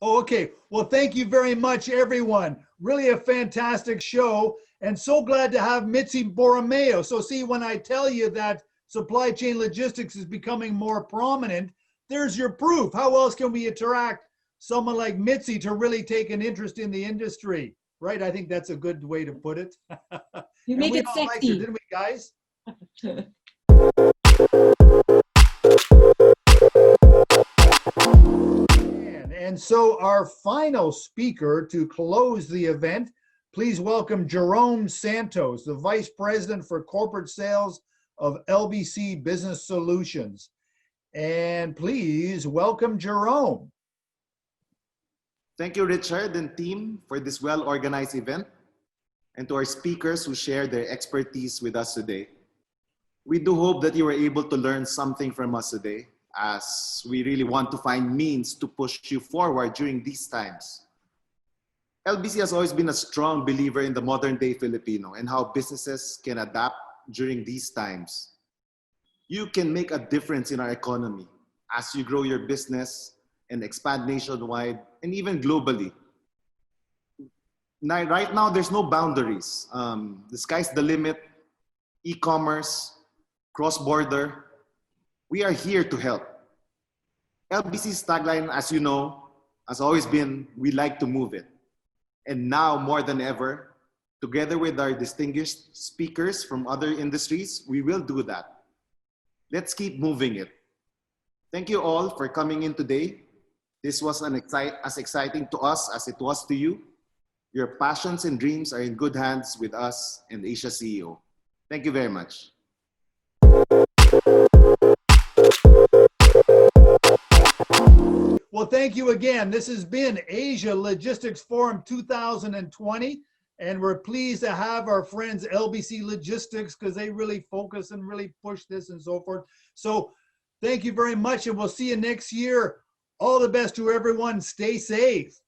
Oh, okay. Well, thank you very much, everyone. Really a fantastic show, and so glad to have Mitzi Borromeo. So see, when I tell you that supply chain logistics is becoming more prominent, there's your proof. How else can we attract someone like Mitzi to really take an interest in the industry, right? I think that's a good way to put it. You make it sexy. Liked her, didn't we, guys? And so our final speaker to close the event, please welcome Jerome Santos, the Vice President for Corporate Sales of LBC Business Solutions. And please welcome Jerome. Thank you, Richard and team, for this well-organized event, and to our speakers who shared their expertise with us today. We do hope that you were able to learn something from us today, as we really want to find means to push you forward during these times. LBC has always been a strong believer in the modern-day Filipino and how businesses can adapt during these times. You can make a difference in our economy as you grow your business and expand nationwide and even globally. Now, right now, there's no boundaries. The sky's the limit. E-commerce, cross-border. We are here to help. LBC's tagline, as you know, has always been, we like to move it. And now more than ever, together with our distinguished speakers from other industries, we will do that. Let's keep moving it. Thank you all for coming in today. This was as exciting to us as it was to you. Your passions and dreams are in good hands with us and Asia CEO. Thank you very much. Well, thank you again. This has been Asia Logistics Forum 2020, and we're pleased to have our friends LBC Logistics, because they really focus and really push this and so forth. So thank you very much, and we'll see you next year. All the best to everyone. Stay safe.